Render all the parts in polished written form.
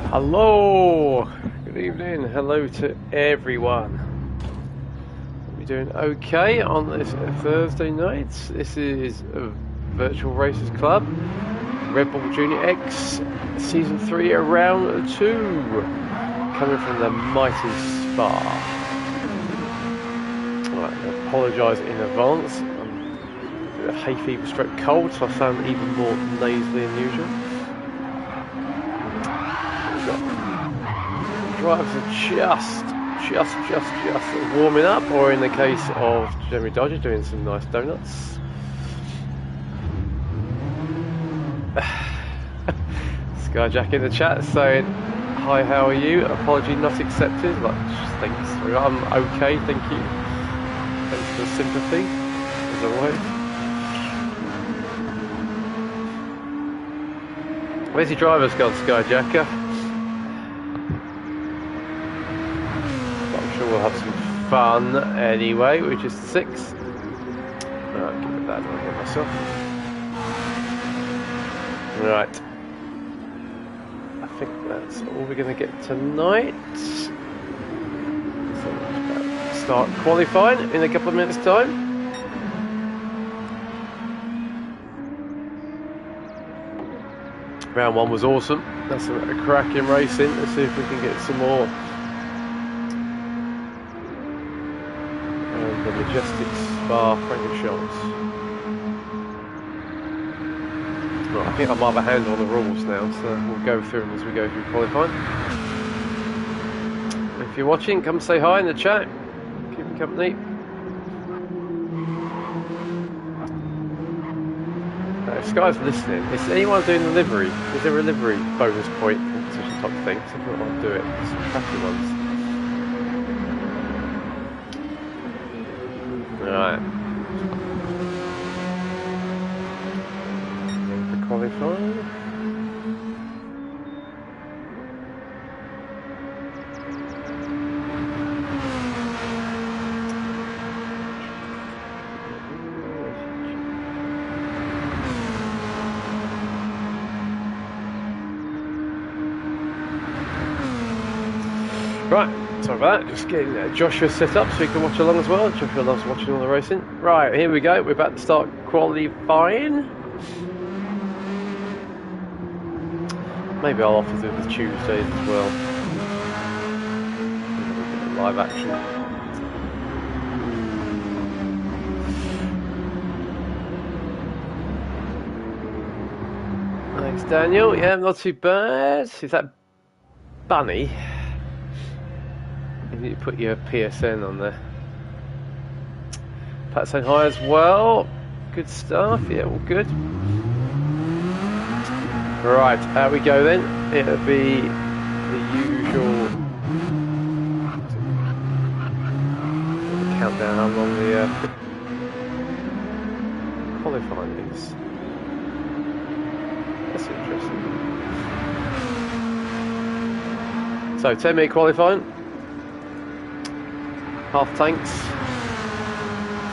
Hello, good evening, hello to everyone. We're doing okay on this Thursday night. This is a Virtual Racers Club, Redbull Junior X, Season 3, Round 2, coming from the mighty Spa. Right, I apologise in advance. I'm a hay fever stroke cold, so I sound even more nasally than usual. Drivers are just warming up, or in the case of Jeremy Dodger, doing some nice donuts. Skyjack in the chat saying, "Hi, how are you? Apology not accepted." Like, thanks. I'm okay, thank you. Thanks for the sympathy, as always. Where's your driver's gone, Skyjacker? We'll have some fun anyway, which is 6. I'll give it that, I'll get myself. Right. I think that's all we're going to get tonight. So we'll start qualifying in a couple of minutes' time. Round 1 was awesome. That's a cracking racing. Let's see if we can get some more. The majestic Spa Francorchamps. Right, I think I might have a handle on the rules now, so we'll go through them as we go through qualifying. If you're watching, come say hi in the chat. Keep me company. If Sky's listening, is anyone doing the livery? Is there a livery bonus point competition type thing? Something I'll do it. Some crappy ones. Right. The qualifying. Right. Sorry about that, just getting Joshua set up so he can watch along as well. Joshua loves watching all the racing. Right, here we go, we're about to start qualifying. Maybe I'll offer through the Tuesdays as well. Live action. Thanks, Daniel. Yeah, not too bad. Is that Bunny? You need to put your PSN on there. Pat saying hi as well. Good stuff. Yeah, all good. Right, out we go then. It'll be the usual countdown how long the qualifying is. That's interesting. So 10-minute qualifying. Half tanks,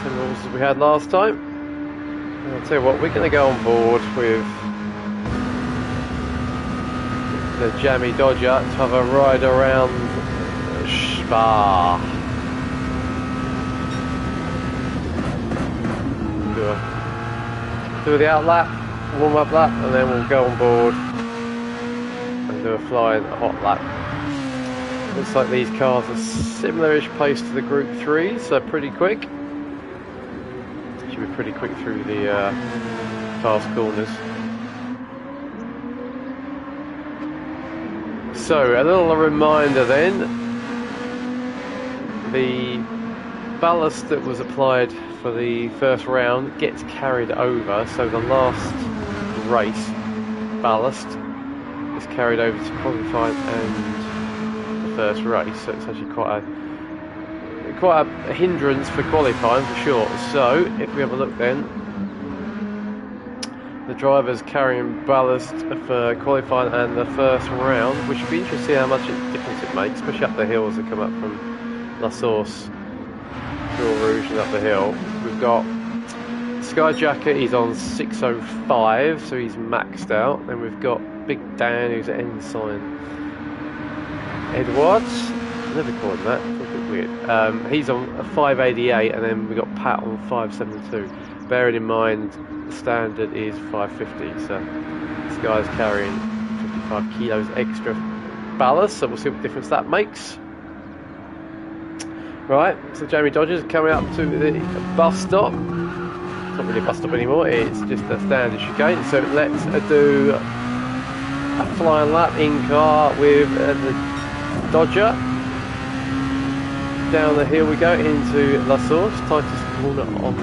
same rules as we had last time. And I'll tell you what, we're going to go on board with the Jammy Dodger to have a ride around Spa. Do the out lap, warm up lap, and then we'll go on board and do a flying hot lap. Looks like these cars are similar-ish pace to the Group 3, so pretty quick. Should be pretty quick through the fast corners. So, a little reminder then. The ballast that was applied for the first round gets carried over, so the last race ballast is carried over to qualify and first race, so it's actually quite a hindrance for qualifying for sure. So if we have a look then, the drivers carrying ballast for qualifying and the first round, which would be interesting to see how much difference it makes, especially up the hills that come up from La Source, Pure Rouge and up the hill. We've got Skyjacker, he's on 605, so he's maxed out. Then we've got Big Dan, who's at Ensign Edwards. Never called him that. It's a bit weird. He's on a 588, and then we got Pat on 572. Bearing in mind the standard is 550, so this guy's carrying 55 kilos extra ballast. So we'll see what difference that makes. Right, so Jamie Dodgers coming up to the bus stop. It's not really a bus stop anymore, it's just a standard chicane. So let's do a flying lap in car with the Dodger. Down the hill we go into La Source, tightest corner on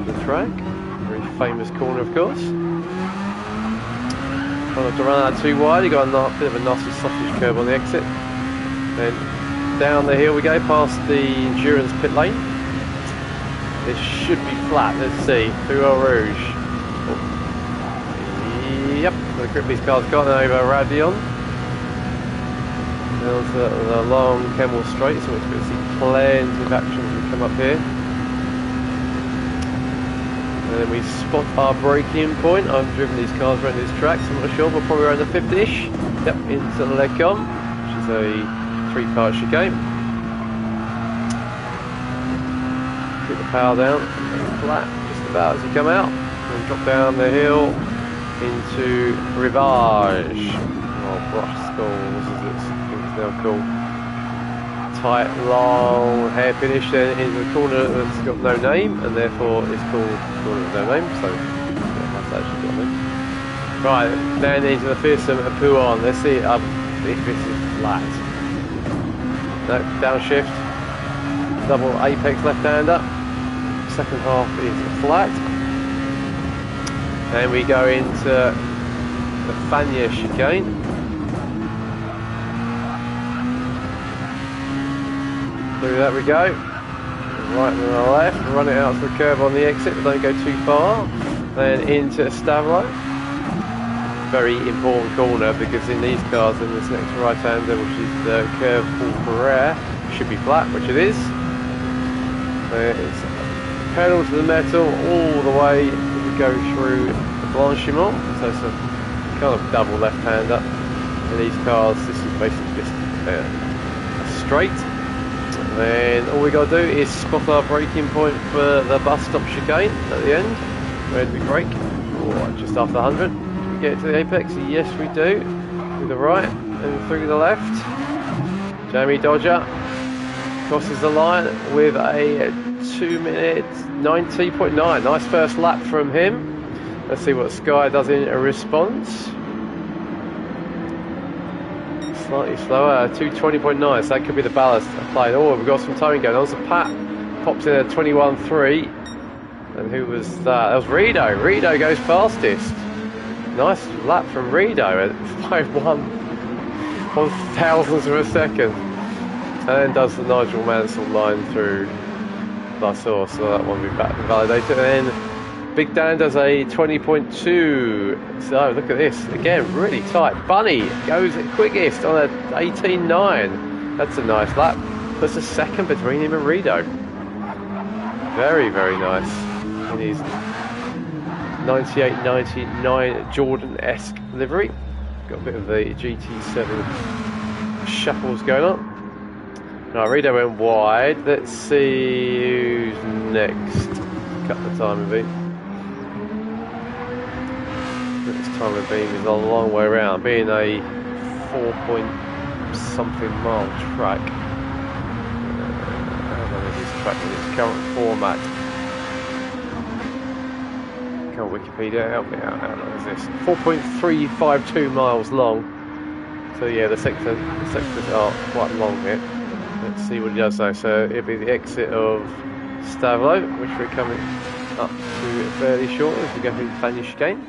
the track. Very famous corner, of course. Try not to run out too wide, you got a bit of a nasty sausage curve on the exit. Then down the hill we go, past the endurance pit lane. This should be flat, let's see, through Eau Rouge. Oh. Yep, the Grippy's car's gone over Radion. There's the long Kemmel Straight, so we're going to see plenty of action as we come up here. And then we spot our braking point. I've driven these cars around this track, so I'm not sure, but probably around the 50-ish. Yep, into the Lecom, which is a 3-part chicane. Keep the power down, flat just about as you come out, and drop down the hill into Rivage, or Brussels as it's now called. Tight, long hairpin-ish, then into the corner that's got no name, and therefore it's called corner with no name. So yeah, that's actually got a name. Right, then into the fearsome Pouon. Let's see if this is flat. No, downshift, double apex left-hander, second half is flat. Then we go into the Fania chicane. Through that we go, right and the left, run it out to the curve on the exit, but don't go too far. Then into Stavro. Very important corner, because in these cars, in this next right-hander, which is the curve Paul Ferrer, should be flat, which it is. It's pedal to the metal all the way as we go through the Blanchiment, so it's a kind of double left-hander. In these cars, this is basically just a straight. And then all we got to do is spot our braking point for the bus stop chicane at the end. Where do we brake? Oh, just after 100. Get to the apex? Yes we do. Through the right and through the left. Jamie Dodger crosses the line with a 2 minute 90.9. Nice first lap from him. Let's see what Sky does in a response. Slightly slower, 220.9, so that could be the ballast applied. Oh, we've got some timing going on. So Pat pops in a 21.3. And who was that? That was Rido. Rido goes fastest. Nice lap from Rido at 1/1000th of a second. And then does the Nigel Mansell line through La Source, so that one will be back validated. And then Big Dan does a 20.2. So look at this. Again, really tight. Bunny goes quickest on a 18.9. That's a nice lap. Puts a second between him and Rido. Very, very nice. In his 98-99 Jordan-esque livery. Got a bit of the GT7 shuffles going on. Now Rido went wide. Let's see who's next. Cut the timing beam. This timing beam is a long way around, being a 4-point-something mile track. How long is this track in its current format? Wikipedia, help me out. How long is this? 4.352 miles long. So yeah, the sectors are quite long here. Let's see what he does though. So it'll be the exit of Stavlo, which we're coming up to fairly shortly as we go through the Fania chicane.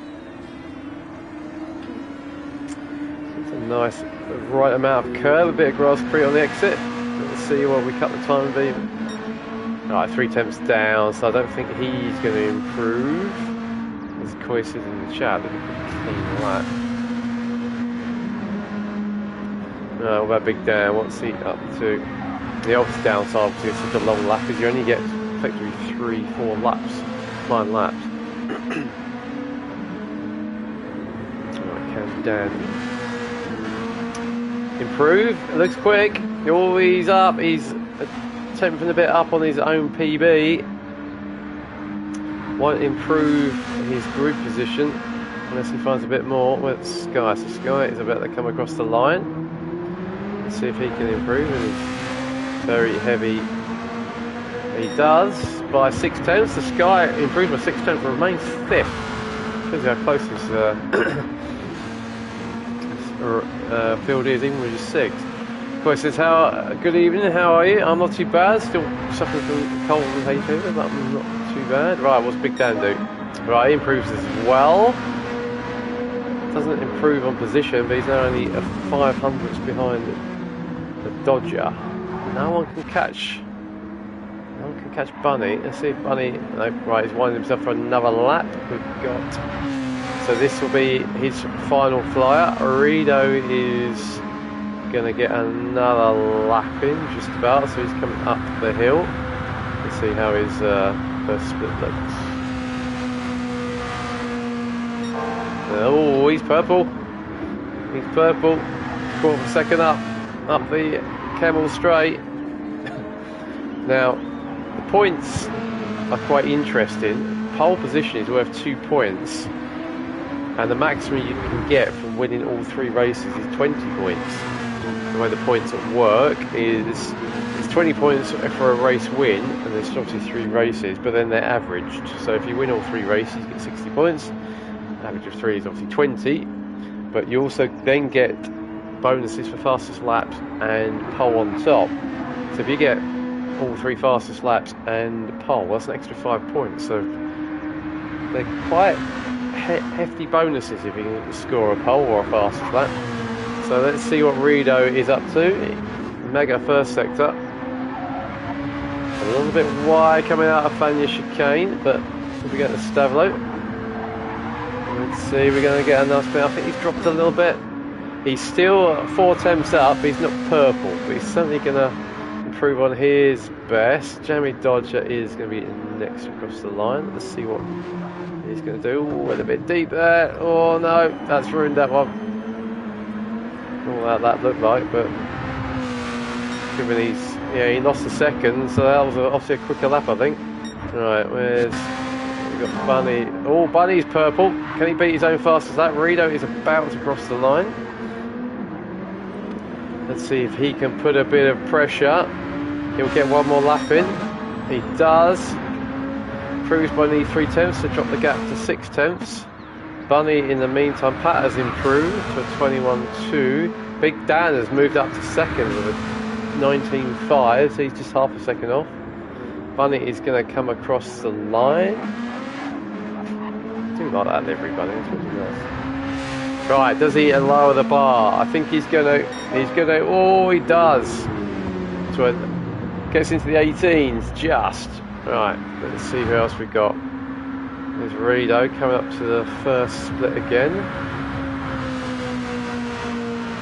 It's a nice right amount of curve, a bit of grass free on the exit. Let's see while we cut the time beam. Alright, 3 tenths down, so I don't think he's going to improve. As Koi says in the chat, that we could clean that. What about Big Dan? What's he up to? The obvious downside to such a long lap is you only get effectively 3-4 laps, flying laps. Alright, Cam Dan. improve. It looks quick. Oh, he's up. He's attempting a bit up on his own PB. Won't improve his group position unless he finds a bit more with Sky. So Sky is about to come across the line. Let's see if he can improve. And he's very heavy. He does by 6/10. The Sky improves by 6/10, remains 5th. Shows how close his field is, even with his 6th. Coy says, good evening, how are you? I'm not too bad, still suffering from cold and hay fever, but I'm not too bad. Right, what's Big Dan do? Right, he improves as well. Doesn't improve on position, but he's now only a 500ths behind the Dodger. No one can catch Bunny. Let's see if Bunny... No, right, he's winding himself for another lap. We've got... So this will be his final flyer. Rito is going to get another lap in, just about. So he's coming up the hill. Let's see how his first split looks. Oh, he's purple. He's purple. Quarter of a second up the Camel Straight. Now, the points are quite interesting. Pole position is worth 2 points, and the maximum you can get from winning all 3 races is 20 points. The way the points work is it's 20 points for a race win, and there's obviously 3 races, but then they're averaged. So if you win all 3 races, you get 60 points. Average of 3 is obviously 20, but you also then get bonuses for fastest laps and pole on top. So if you get all 3 fastest laps and pole, that's an extra 5 points. So they're quite hefty bonuses if you can score a pole or a fastest lap. So let's see what Rito is up to. Mega first sector. A little bit wide coming out of Fania chicane, but we get the Stavlo. Let's see, we're going to get a nice bit. I think he's dropped a little bit. He's still 4 attempts up. He's not purple, but he's certainly going to improve on his best. Jamie Dodger is going to be next across the line. Let's see what he's going to do. Ooh, a bit deep there. Oh no, that's ruined that one. All that looked like, but given he lost a second, so that was obviously a quicker lap, I think. Right, we've got Bunny. Oh, Bunny's purple. Can he beat his own fastest lap? Rito is about to cross the line. Let's see if he can put a bit of pressure. He'll get one more lap in. He does. Improves by nearly 3 tenths to drop the gap to 6 tenths. Bunny, in the meantime, Pat has improved to a 21.2. Big Dan has moved up to second with a 19.5, so he's just half a second off. Bunny is going to come across the line. I do like that livery, Bunny. It's really nice. Right, does he lower the bar? I think he's gonna, oh, he does. So it gets into the 18s, just. Right, let's see who else we got. There's Rito coming up to the first split again.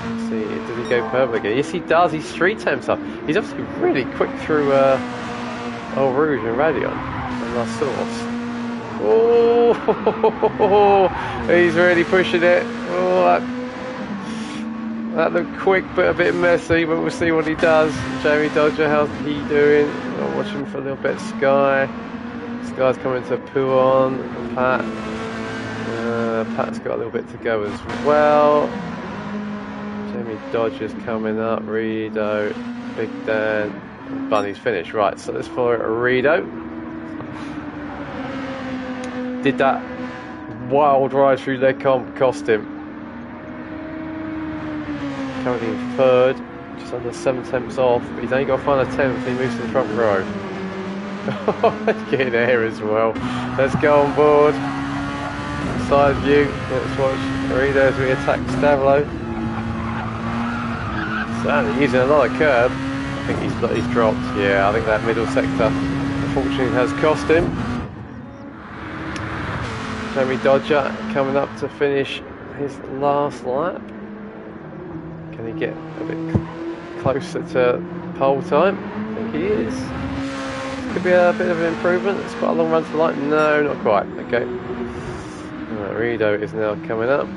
Let's see, does he go purple again? Yes, he does. He's 3 attempts up. He's obviously really quick through Eau Rouge and Radion and La Source. Oh, he's really pushing it. Oh, that looked quick but a bit messy, but we'll see what he does. Jamie Dodger, how's he doing? I'll watch him for a little bit. Sky's coming to Puon. Pat's got a little bit to go as well. Jamie Dodger's coming up. Rito, Big Dan, Bunny's finished. Right, so let's follow Rito. Did that wild ride through leg comp cost him? Currently in 3rd, just under 7 tenths off, but he's only got to find a 10th. He moves to the front row. Let's get in there as well. Let's go on board. Side view. Let's watch Rito as we attack Stavlo. Certainly using a lot of curb. I think he's dropped. Yeah, I think that middle sector unfortunately has cost him. Jamie Dodger coming up to finish his last lap. Can he get a bit closer to pole time? I think he is. Could be a bit of an improvement. It's quite a long run to the light. No, not quite. Okay. Right, Rito is now coming up.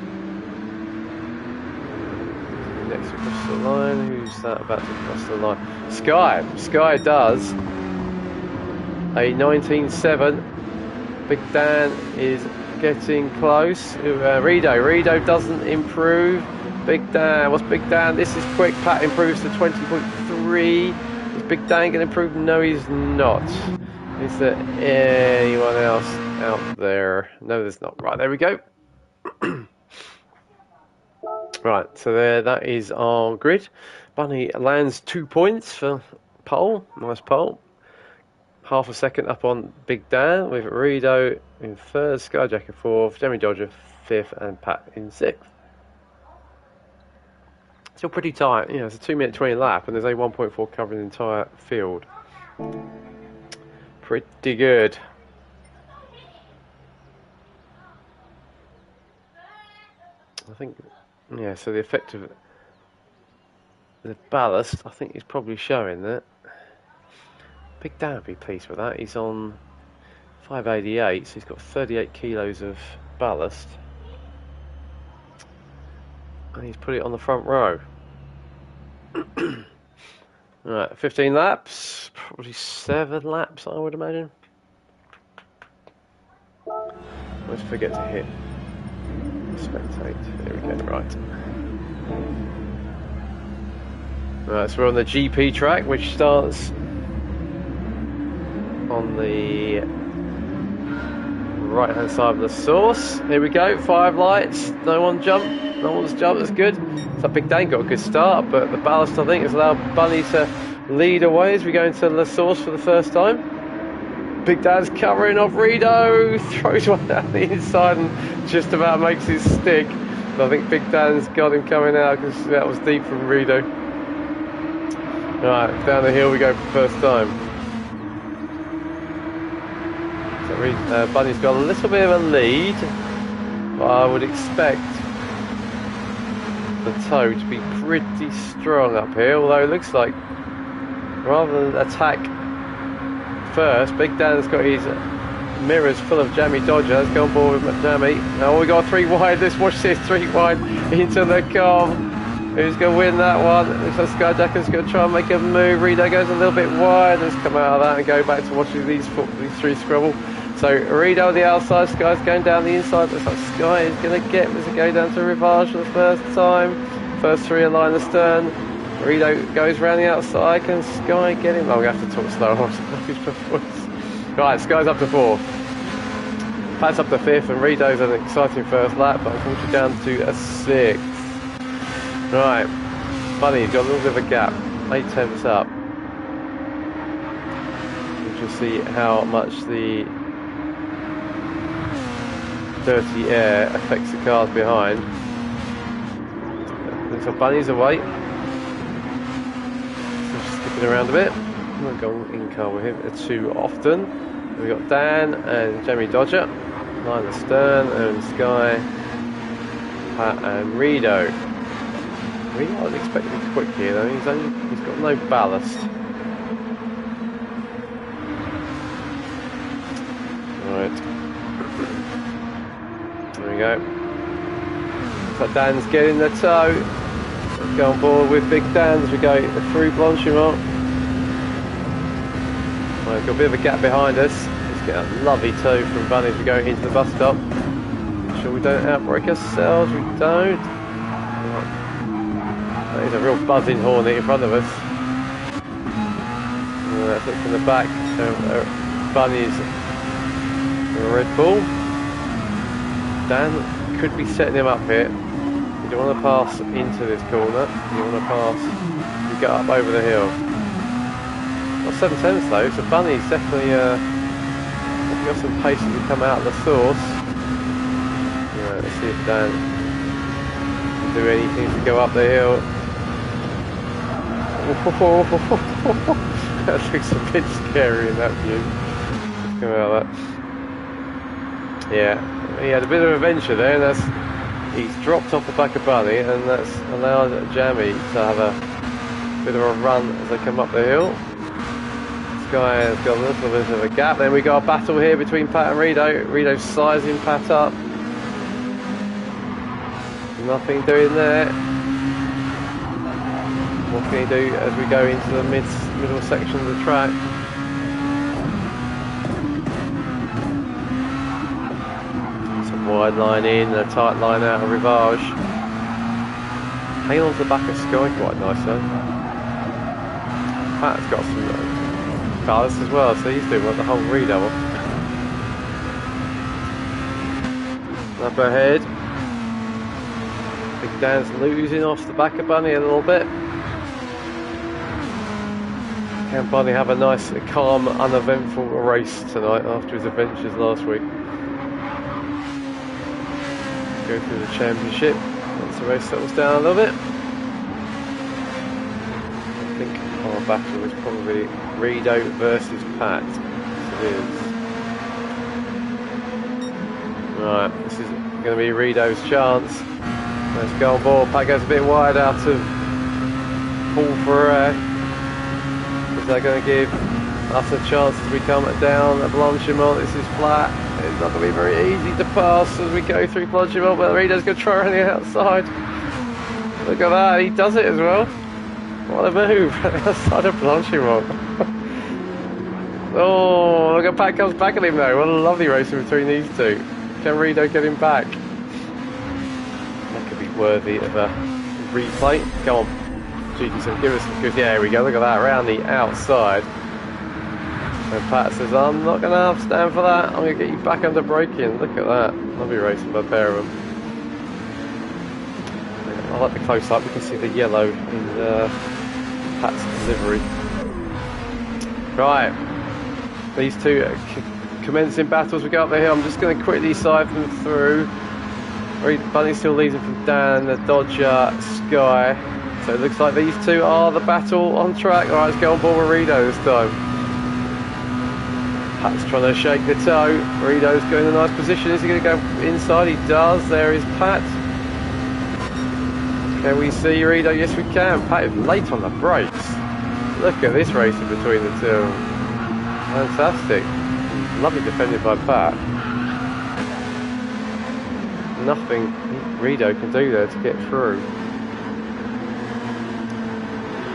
makes it across the line. Who's that about to cross the line? Sky. Sky does a 19.7. Big Dan is getting close. Redo doesn't improve. Big Dan, what's Big Dan? This is quick. Pat improves to 20.3. Is Big Dan going to improve? No, he's not. Is there anyone else out there? No, there's not. Right, there we go. Right, so there, that is our grid. Bunny lands 2 points for pole. Nice pole. Half a second up on Big Dan, with Redo in third, Skyjack in fourth, Jamie Dodger fifth, and Pat in sixth. Still pretty tight. You know, it's a 2-minute 20 lap, and there's a 1.4 covering the entire field. Pretty good. I think, yeah, so the effect of the ballast, I think, is probably showing that. Big Dan would be pleased with that. He's on 588, so he's got 38 kilos of ballast. And he's put it on the front row. Right, 15 laps, probably 7 laps, I would imagine. Let's forget to hit spectate. There we go, right. Right, so we're on the GP track, which starts on the right hand side of the source. Here we go, 5 lights, no one jumped, no one's jumped, that's good. So Big Dan got a good start, but the ballast, I think, has allowed Bunny to lead away as we go into the source for the first time. Big Dan's covering off Redo, throws one down the inside and just about makes it stick. But I think Big Dan's got him coming out because that was deep from Redo. Right, down the hill we go for the first time. So Bunny's got a little bit of a lead, but I would expect the toe to be pretty strong up here, although it looks like rather than attack first, Big Dan's got his mirrors full of Jammy Dodger. Let's go on board with Jammy. Now we got 3 wide. Let's watch this, 3 wide into the car. Who's going to win that one? Looks like Skyjacker's going to try and make a move. Redo goes a little bit wide. Let's come out of that and go back to watching these 3 scrabble. So Redo on the outside, Sky's going down the inside. Looks like Sky is going to get as it goes down to Rivage for the first time. First 3 align the stern. Redo goes round the outside. Can Sky get him? Oh, we have to talk slow. Right, Sky's up to 4th. Pat's up to 5th, and Redo's an exciting first lap, but unfortunately down to a 6th. Right, Bunny's got a little bit of a gap. 8 tenths up. We can see how much the dirty air affects the cars behind. Looks like Bunny's away. Skipping around a bit. I'm not going in car with him too often. We've got Dan and Jamie Dodger. Line the stern and Sky, Pat and Redo. Redo, I was expecting him quick here though. He's got no ballast. Right. There we go. So Dan's getting the toe. Let's go on board with Big Dan as we go through Blanchimont. Right, we've got a bit of a gap behind us. Let's get a lovely toe from Bunny as we go into the bus stop. Make sure we don't outbrake ourselves. We don't. Right. That is a real buzzing hornet in front of us. That's it from the back. Bunny's Redbull. Dan could be setting him up here. You don't want to pass into this corner. You want to pass and get up over the hill. Not 7 tenths though, so Bunny's definitely got some pace as we come out of the source. Right, let's see if Dan can do anything to go up the hill. That looks a bit scary in that view. Let's come out of that. Yeah, he had a bit of an adventure there, and he's dropped off the back of Bunny, and that's allowed Jammy to have a bit of a run as they come up the hill. Sky has got a little bit of a gap. Then we got a battle here between Pat and Redo. Redo sizing Pat up. Nothing doing there. What can he do as we go into the middle section of the track? Some wide line in, a tight line out of Rivage. Hanging on to the back of Sky quite nice though. Pat's got some ballast as well, so he's doing the whole redouble. Up ahead. Big Dan's losing off the back of Bunny a little bit. Can Bunny have a nice, calm, uneventful race tonight after his adventures last week? Go through the championship once the race settles down a little bit. I think our battle is probably Rido versus Pat. Yes, it is. Right, this is going to be Rido's chance. Let's go on board. Pat goes a bit wide out of pull for air. Is that going to give us a chance as we come down at Blanchimont? This is flat. It's not going to be very easy to pass as we go through Blanchimont, but Rido's going to try around the outside. Look at that, he does it as well. What a move, outside of Blanchimont. Oh, look at Pat comes back at him though. What a lovely racing between these two. Can Rido get him back? That could be worthy of a replay. Come on. GT7, give us some good. Yeah, here we go. Look at that, around the outside. And Pat says, I'm not going to stand for that. I'm going to get you back under braking. Look at that. Lovely racing by a pair of them. I like the close up. You can see the yellow in Pat's livery. Right. These two commencing battles. We go up the hill. I'm just going to quickly siphon through. Bunny still leads him from Dan, the Dodger, Sky. So it looks like these two are the battle on track. Alright, let's go on board with Rido this time. Pat's trying to shake the toe. Rido's got in a nice position. Is he going to go inside? He does. There is Pat. Can we see Rido? Yes, we can. Pat is late on the brakes. Look at this racing between the two. Fantastic. Lovely defended by Pat. Nothing Rido can do there to get through.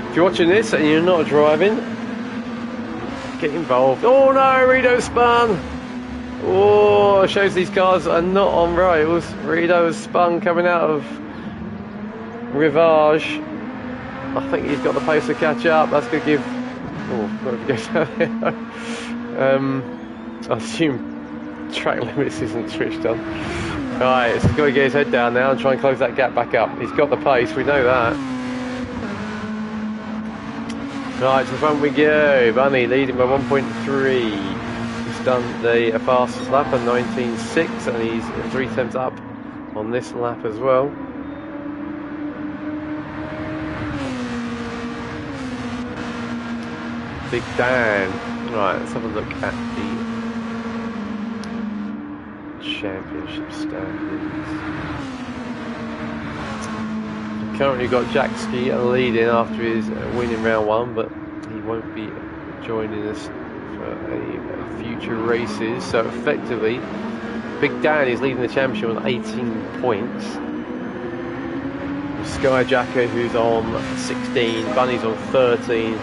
If you're watching this and you're not driving, get involved. Oh no, Rido spun! Oh, it shows these cars are not on rails. Rido has spun coming out of Rivage. I think he's got the pace to catch up. That's going to give... Oh, what if he goes down there? I assume track limits isn't switched on. Right, he's got to get his head down now and try and close that gap back up. He's got the pace, we know that. Right, to the front we go. Bunny leading by 1.3. He's done the fastest lap of 19.6 and he's 3 tenths up on this lap as well. Big Dan. Right, let's have a look at the championship standings. Currently got Jack Ski leading after his winning round 1, but he won't be joining us for any future races. So effectively, Big Dan is leading the championship on 18 points. Sky Jacker, who's on 16, Bunny's on 13,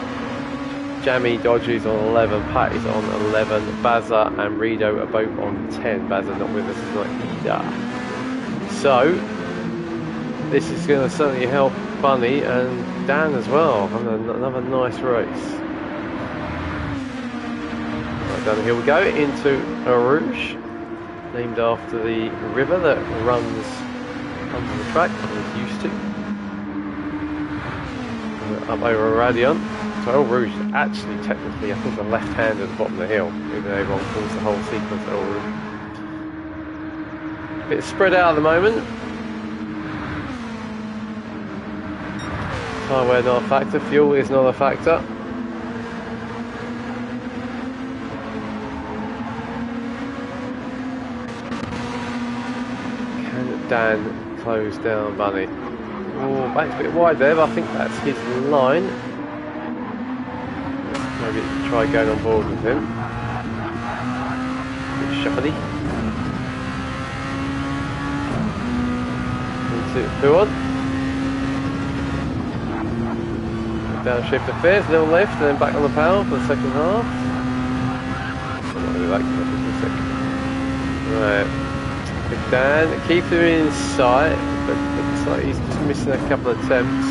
Jammy Dodgy's on 11, Pat is on 11, Bazza and Rido are both on 10. Bazza not with us tonight either. So this is going to certainly help Bunny and Dan as well. Another nice race. Right, down here we go into Rouge, named after the river that runs under the track, as it used to. Up over Radion. So Eau Rouge is actually technically, I think, the left hand at the bottom of the hill, even though everyone calls the whole sequence Eau Rouge. A bit spread out at the moment. Tyre wear not a factor, fuel is not a factor. Can Dan close down Bunny? Oh, back's a bit wide there, but I think that's his line. Maybe try going on board with him. A bit shuffly. Into who on? Downshift to fifth, little lift, and then back on the power for the second half. Right, Big Dan, keep him in sight, but looks like he's just missing a couple of attempts.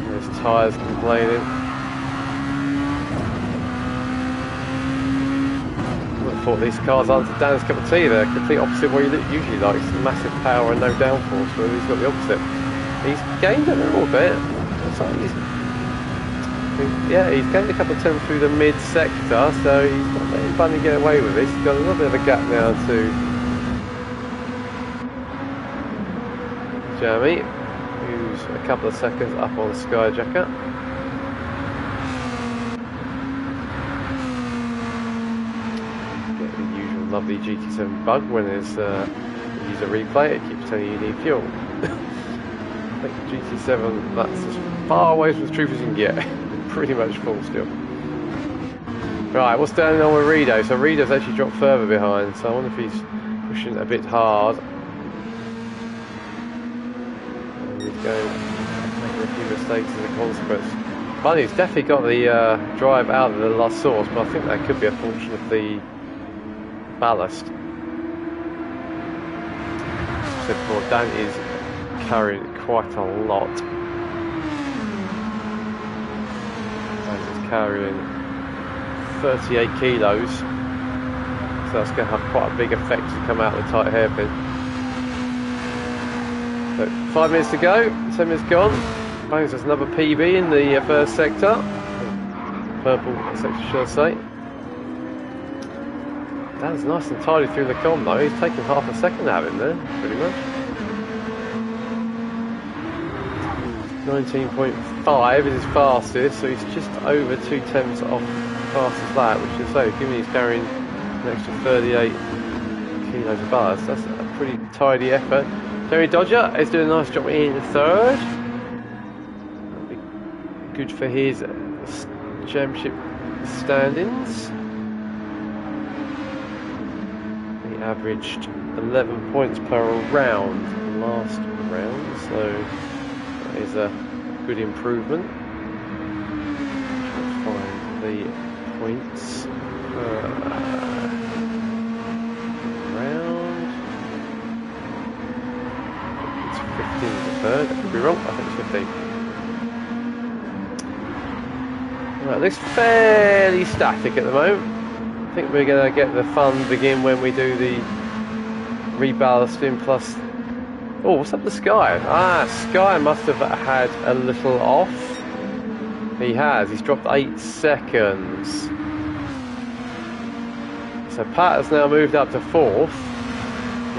His tyres complaining. I thought these cars answered Dan's cup of tea there, complete opposite of what he usually likes, massive power and no downforce, but he's got the opposite. He's gained a little bit. Yeah, he's gained a couple of turns through the mid-sector, so he's not letting Bunny get away with this. He's got a little bit of a gap now to Jamie, who's a couple of seconds up on Skyjacker. Get the usual lovely GT7 bug when there's you use a replay, it keeps telling you need fuel. I think GT7, that's as far away from the truth as you can get. Pretty much full still. Right, what's going on with Rido? So Rido's actually dropped further behind, so I wonder if he's pushing a bit hard. And he's going making a few mistakes as a consequence. Bunny's definitely got the drive out of the last source, but I think that could be a function of the ballast. So before, Dan is carrying quite a lot. Carrying 38 kilos, so that's going to have quite a big effect to come out of the tight hairpin. So 5 minutes to go, 10 minutes gone. Bangs us another PB in the first sector, purple sector should I say. Dan's nice and tidy through the con though, he's taken half a second out of him there, pretty much. 19.5 is his fastest, so he's just over 2/10 off fastest lap, which is so, given he's carrying an extra 38 kilos of ballast, that's a pretty tidy effort. Jerry Dodger is doing a nice job in third. That'll be good for his championship standings. He averaged 11 points per round last round, so is a good improvement. Let's find the points round. It's 15 to third. I could be wrong. I think it's 15. Right, looks fairly static at the moment. I think we're going to get the fun begin when we do the reballasting plus. Oh, what's up with Sky? Ah, Sky must have had a little off. He has. He's dropped 8 seconds. So Pat has now moved up to 4th,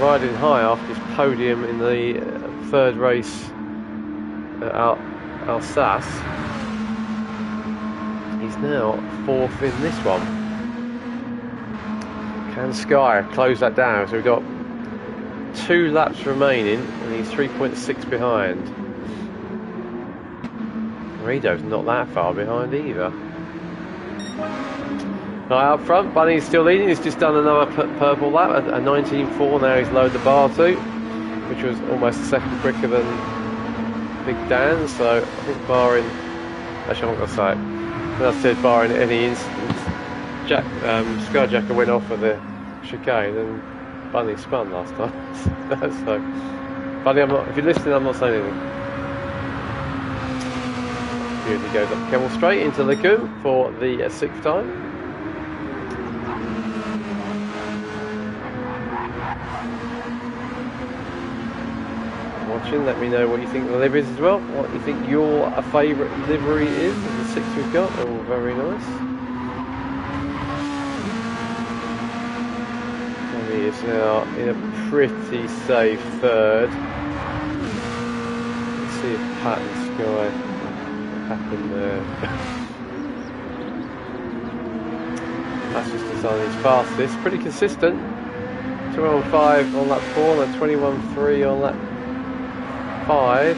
riding high after his podium in the third race at Alsace. He's now 4th in this one. Can Sky close that down? So we've got 2 laps remaining and he's 3.6 behind. Rido's not that far behind either. Right, up front, Bunny's still leading. He's just done another purple lap at a 19.4. Now he's lowered the bar to, which was almost a second quicker than Big Dan. So I think barring, actually I'm not going to say it, but I said barring any incidents, Skyjacker went off of the chicane and Bunny spun last time. So, Bunny, if you're listening, I'm not saying anything. Here he goes up Kemmel straight into Lagoon for the 6th time. Watching, let me know what you think of the liveries as well. What you think your favourite livery is of the 6 we've got. They're all very nice. He is now in a pretty safe third. Let's see if Pat and Sky happen there. That's just decided he's fastest. Pretty consistent. 21.5 on lap 4 and 21.3 on lap 5.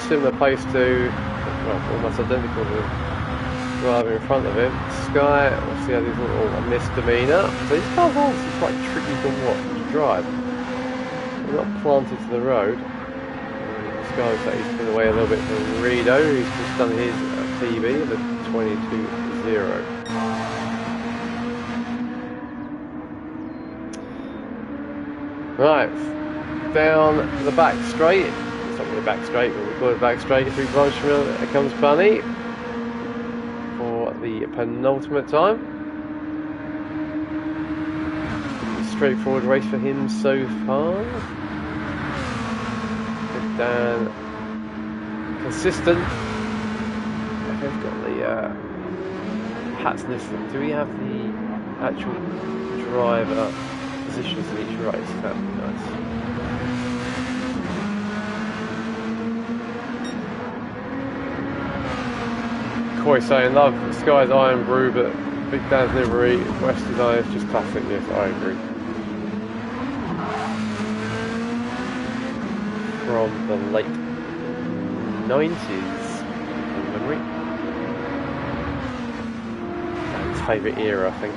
Similar pace to, well, almost identical to the driver in front of him. Sky obviously had his little misdemeanor. So these cars are obviously quite tricky to watch, to drive. They're not planted to the road. Sky looks like he's put away a little bit from Redo, who's just done his PB of a 22.0. Right, down the back straight. It's not really back straight, but we call it back straight. Through Blancheville, here comes Bunny for the penultimate time. Straightforward race for him so far. Good Dan, consistent. They've got the hats listed. Do we have the actual driver positions in each race? That'd be nice. Coy saying love Sky's Iron Brew, but Big Dan's livery, West Design is just classic. Yes, I agree. From the late 90s, from memory. Dan's favourite era, I think.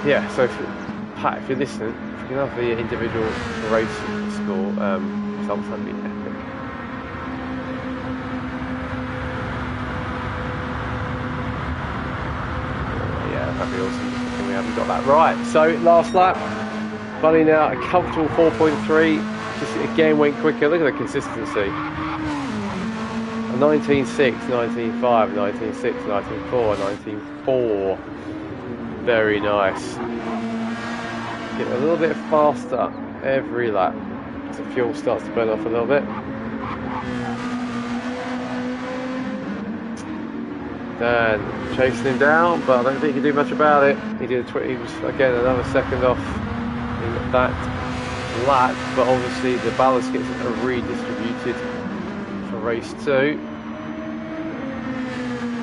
Yeah, so Pat, if you're listening, if you can have the individual race score results, that'd be epic. That'd be awesome. I think we haven't got that right. So last lap, Bunny now a comfortable 4.3. Just again went quicker. Look at the consistency. A 19.6, 19.5, 19.6, 19.4, 19.4. Very nice. Get a little bit faster every lap as the fuel starts to burn off a little bit. Dan chasing him down, but I don't think he can do much about it. He was again another second off in that lap, but obviously the ballast gets redistributed for race 2.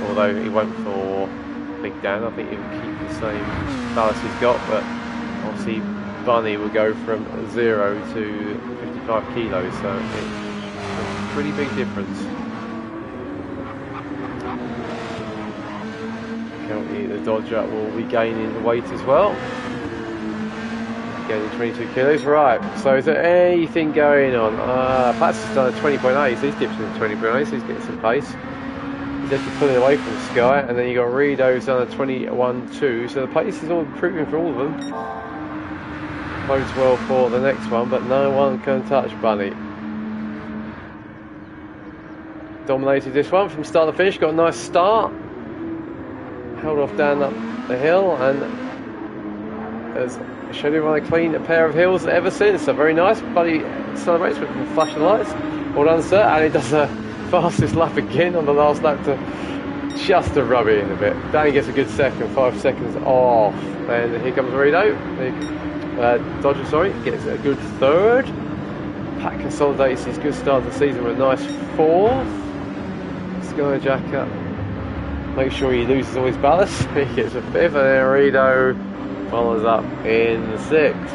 Although he won't for Big Dan, I think he'll keep the same ballast he's got, but obviously Bunny will go from 0 to 55 kilos, so it's a pretty big difference. The Dodger will be gaining weight as well, gaining 22 kilos. Right, so is there anything going on? Pat's just done a 20.8, so he's dipped into 20.8, so he's getting some pace. He's actually pulling away from Sky, and then you got Redo's done a 21.2, so the pace is all improving for all of them. Bodes well for the next one, but no one can touch Bunny. Dominated this one from start to finish, got a nice start. Held off down up the hill and has showed everyone a clean pair of hills ever since. So very nice. Buddy celebrates with the flashing lights. Well done, sir. And he does the fastest lap again on the last lap just to rub it in a bit. Danny gets a good second, 5 seconds off. And here comes Reno. Dodger, sorry, gets a good third. Pat consolidates his good start to the season with a nice 4th. Skyjacker. Make sure he loses all his ballast. He gets a 5th, and then Reno follows up in the 6th.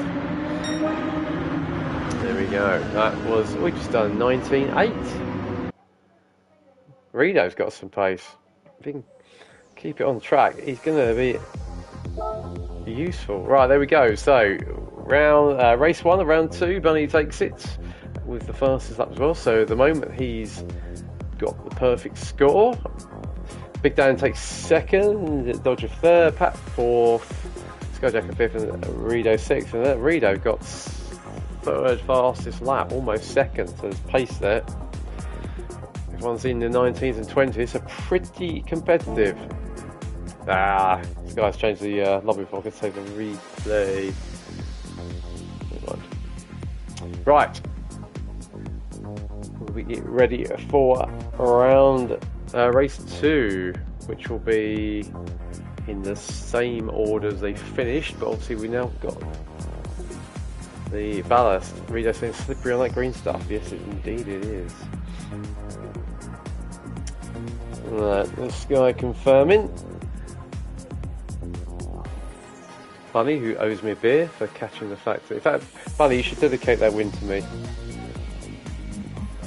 There we go. That was, we just done 19.8. Reno's got some pace. If he can keep it on track, he's going to be useful. Right, there we go. So, race 1 of round 2, Bunny takes it with the fastest lap as well. So, at the moment, he's got the perfect score. Big Dan takes 2nd, Dodger 3rd, Pat 4th, Skyjacker 5th, and Redo 6th. And then Redo got 3rd fastest lap, almost 2nd, so there's pace there. Everyone's in the 19s and 20s, so pretty competitive. This guy's changed the lobby before I could say the replay. Right. We'll get ready for round race 2, which will be in the same order as they finished, but obviously we now got the ballast. Reader saying slippery on that green stuff. Yes, indeed it is. Right, this guy confirming. Bunny, who owes me a beer for catching the fact that, in fact, Bunny, you should dedicate that win to me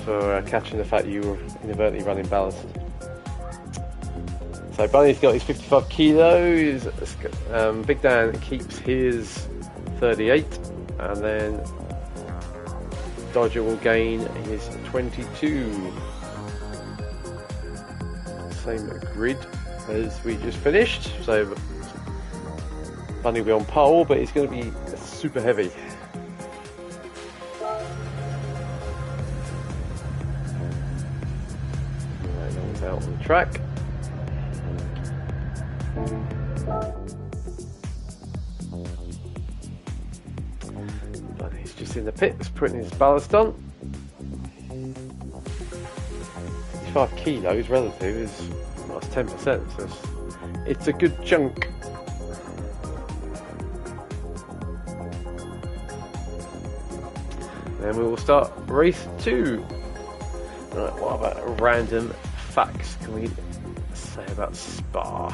for catching the fact you were inadvertently running ballast. So Bunny's got his 55 kilos, Big Dan keeps his 38, and then Dodger will gain his 22. Same grid as we just finished, so Bunny will be on pole, but it's going to be super heavy. Right, that was out on the track. Bunny's just in the pits putting his ballast on. 55 kilos relative is, well, it's 10%, so it's a good chunk. Then we will start race 2. Right, what about random facts can we say about Spa?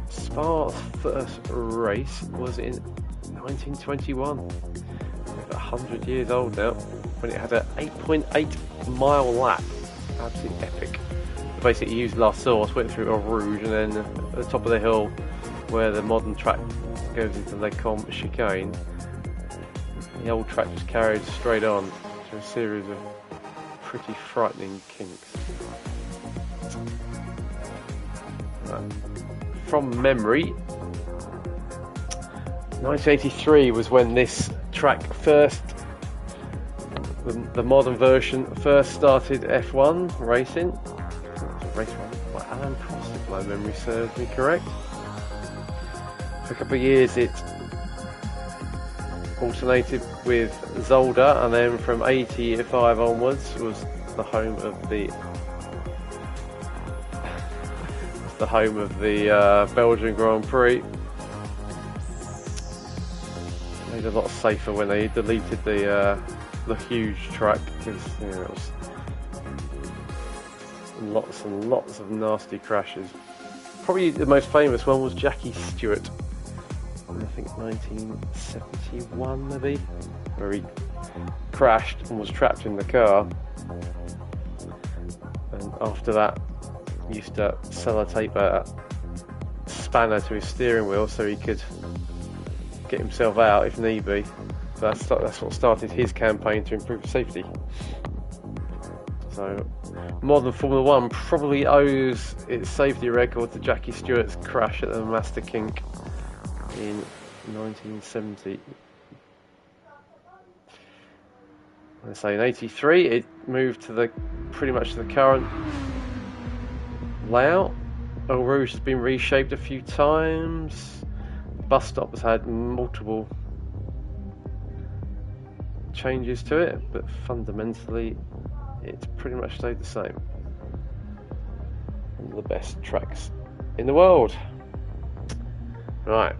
Spa's first race was in 1921. It's 100 years old now, when it had an 8.8 mile lap. Absolutely epic. Basically used La Source, went through Eau Rouge, and then at the top of the hill where the modern track goes into Les Combes chicane, the old track was carried straight on to a series of pretty frightening kinks. Right. From memory, 1983 was when this track first, the modern version, first started F1 racing. Race one by Alan Prost, if my memory serves me correct. For a couple of years it alternated with Zolder, and then from 85 onwards was the home of the Belgian Grand Prix. Made a lot safer when they deleted the huge track, because it was lots and lots of nasty crashes. Probably the most famous one was Jackie Stewart, I think 1971 maybe, where he crashed and was trapped in the car, and after that he used to sellotape a spanner to his steering wheel so he could get himself out if need be. So that's what started his campaign to improve safety. So modern Formula 1 probably owes its safety record to Jackie Stewart's crash at the Master Kink in 1970. I say in 83 it moved to pretty much the current layout. Eau Rouge has been reshaped a few times. Bus stop has had multiple changes to it, but fundamentally it's pretty much stayed the same. One of the best tracks in the world. Right,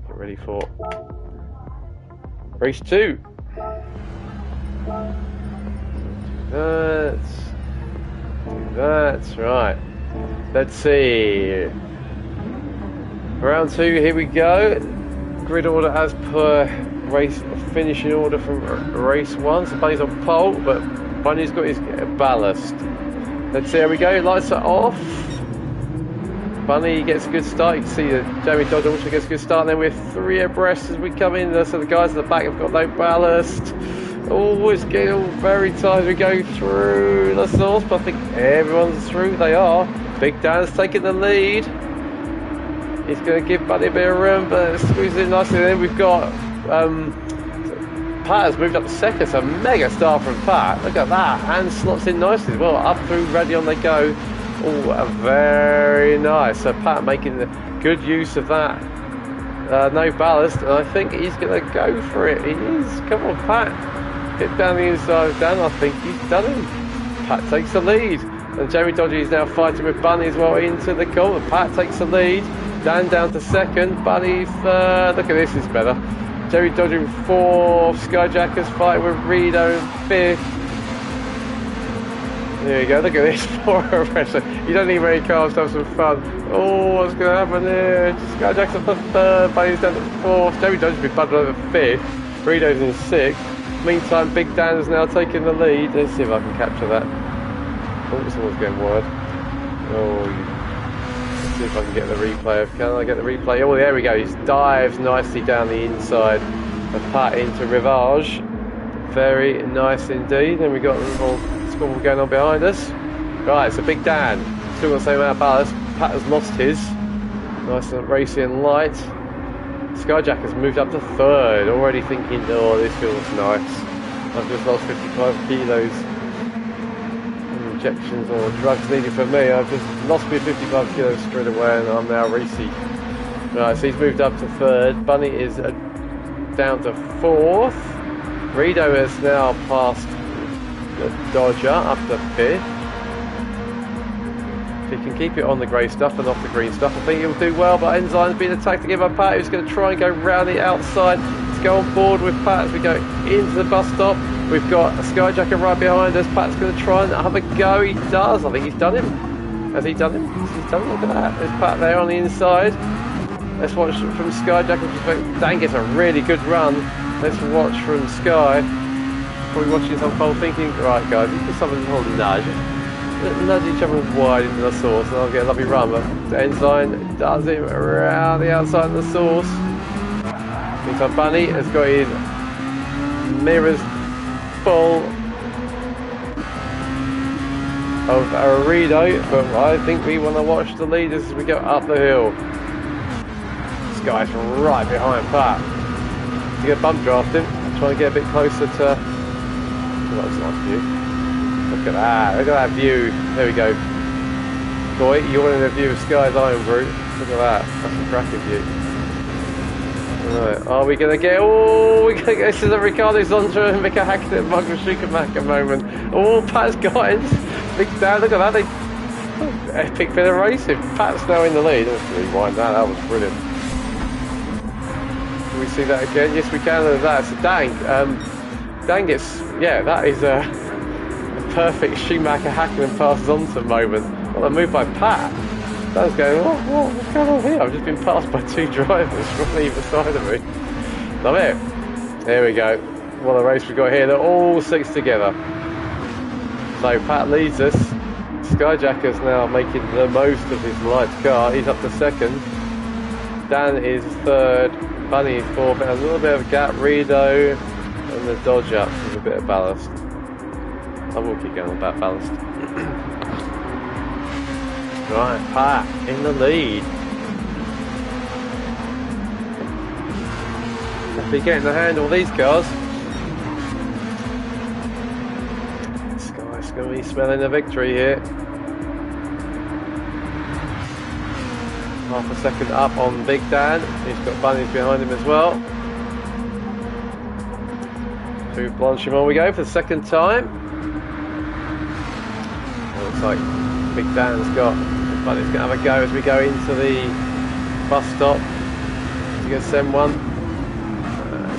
get ready for race 2. Do that, right. Let's see. Round 2, here we go. Grid order as per race finishing order from race 1. So Bunny's on pole, but Bunny's got his ballast. Let's see how we go. Lights are off. Bunny gets a good start. You can see that Jamie Dodger also gets a good start. And then we're 3 abreast as we come in. So the guys at the back have got no ballast. Oh, it's getting all very tight as we go through the source, but I think everyone's through. They are. Big Dan's taking the lead. He's going to give Bunny a bit of room, but squeezes in nicely. Then we've got Pat has moved up to second, so mega start from Pat. Look at that, and slots in nicely as well. Up through Radion they go. Oh, very nice. So Pat making good use of that. No ballast, and I think he's going to go for it. He is. Come on, Pat. Get down the inside of Dan. I think he's done him. Pat takes the lead. And Jamie Dodgy is now fighting with Bunny as well into the corner. Pat takes the lead. Dan down to second. Bunny third. Look at this, it's better. Jamie Dodgy in fourth. Skyjackers fighting with Rito in fifth. There you go, look at this. You don't need many cars to have some fun. Oh, what's going to happen here? Skyjackers up to third. Bunny's down to fourth. Jamie Dodgy's been bundled over fifth. Rito's in sixth. Meantime, Big Dan is now taking the lead. Let's see if I can capture that. Oh, someone's getting word. Oh, let's see if I can get the replay. Can I get the replay? Oh, there we go. He dives nicely down the inside A pat into Rivage. Very nice indeed. And we got a little squabble going on behind us. Right, so Big Dan. Still got the same amount of ballast. Pat has lost his. Nice and racy and light. Skyjack has moved up to third. Already thinking, oh, this feels nice. I've just lost 55 kilos. Injections or drugs needed for me. I've just lost me 55 kilos straight away and I'm now racy. Right, so he's moved up to third. Bunny is down to fourth. Rido has now passed the Dodger up to fifth. If he can keep it on the grey stuff and off the green stuff, I think he'll do well. But Enzyme's being attacked again by Pat, who's going to try and go round the outside. Let's go on board with Pat as we go into the bus stop. We've got a Skyjacker right behind us. Pat's going to try and have a go. He does. I think he's done him. Has he done him? He's done him. Look at that. There's Pat there on the inside. Let's watch from Skyjacker. Dan gets a really good run. Let's watch from Sky. Probably watching some unfold thinking, right guys, let's give someone a little nudge. Nudge each other wide into the source and I'll get a lovely run. But Enzyme does it around the outside of the source. Meantime, Bunny has got his mirrors full of Arido, but I think we want to watch the leaders as we go up the hill. This guy's right behind Pat. To get bump drafting, try and get a bit closer to. Oh, that was a nice view. Look at that! Look at that view. There we go. Boy, you're in a view of Sky's Iron Brute. Look at that. That's a cracking view. Right, are we gonna get? Oh, we gonna get. This is a Ricardo Zontra and Mika Hackett Michael Schumacher moment. Oh, Pat's got it. Big down. Look at that. They epic bit of racing. Pat's now in the lead. Let's rewind that. That was brilliant. Can we see that again? Yes, we can. That's a Dank. Dan gets. Yeah, that is a perfect Schumacher Hackett passes on to moment. Well, a move by Pat. That was going, what's going on here? I've just been passed by two drivers from either side of me. Love it. There we go. What a race we've got here. They're all six together. So Pat leads us. Skyjacker's now making the most of his light car. He's up to second. Dan is third. Bunny is fourth. A little bit of a gap. Rido and the Dodge up with a bit of ballast. I will keep going about ballast. Right, Pat in the lead. Definitely getting the handle of these cars. Sky's going to be smelling the victory here. Half a second up on Big Dan. He's got bunnies behind him as well. To Blanchimont we go for the second time. Looks like Big Dan's got, but it's going to have a go as we go into the bus stop to get M1.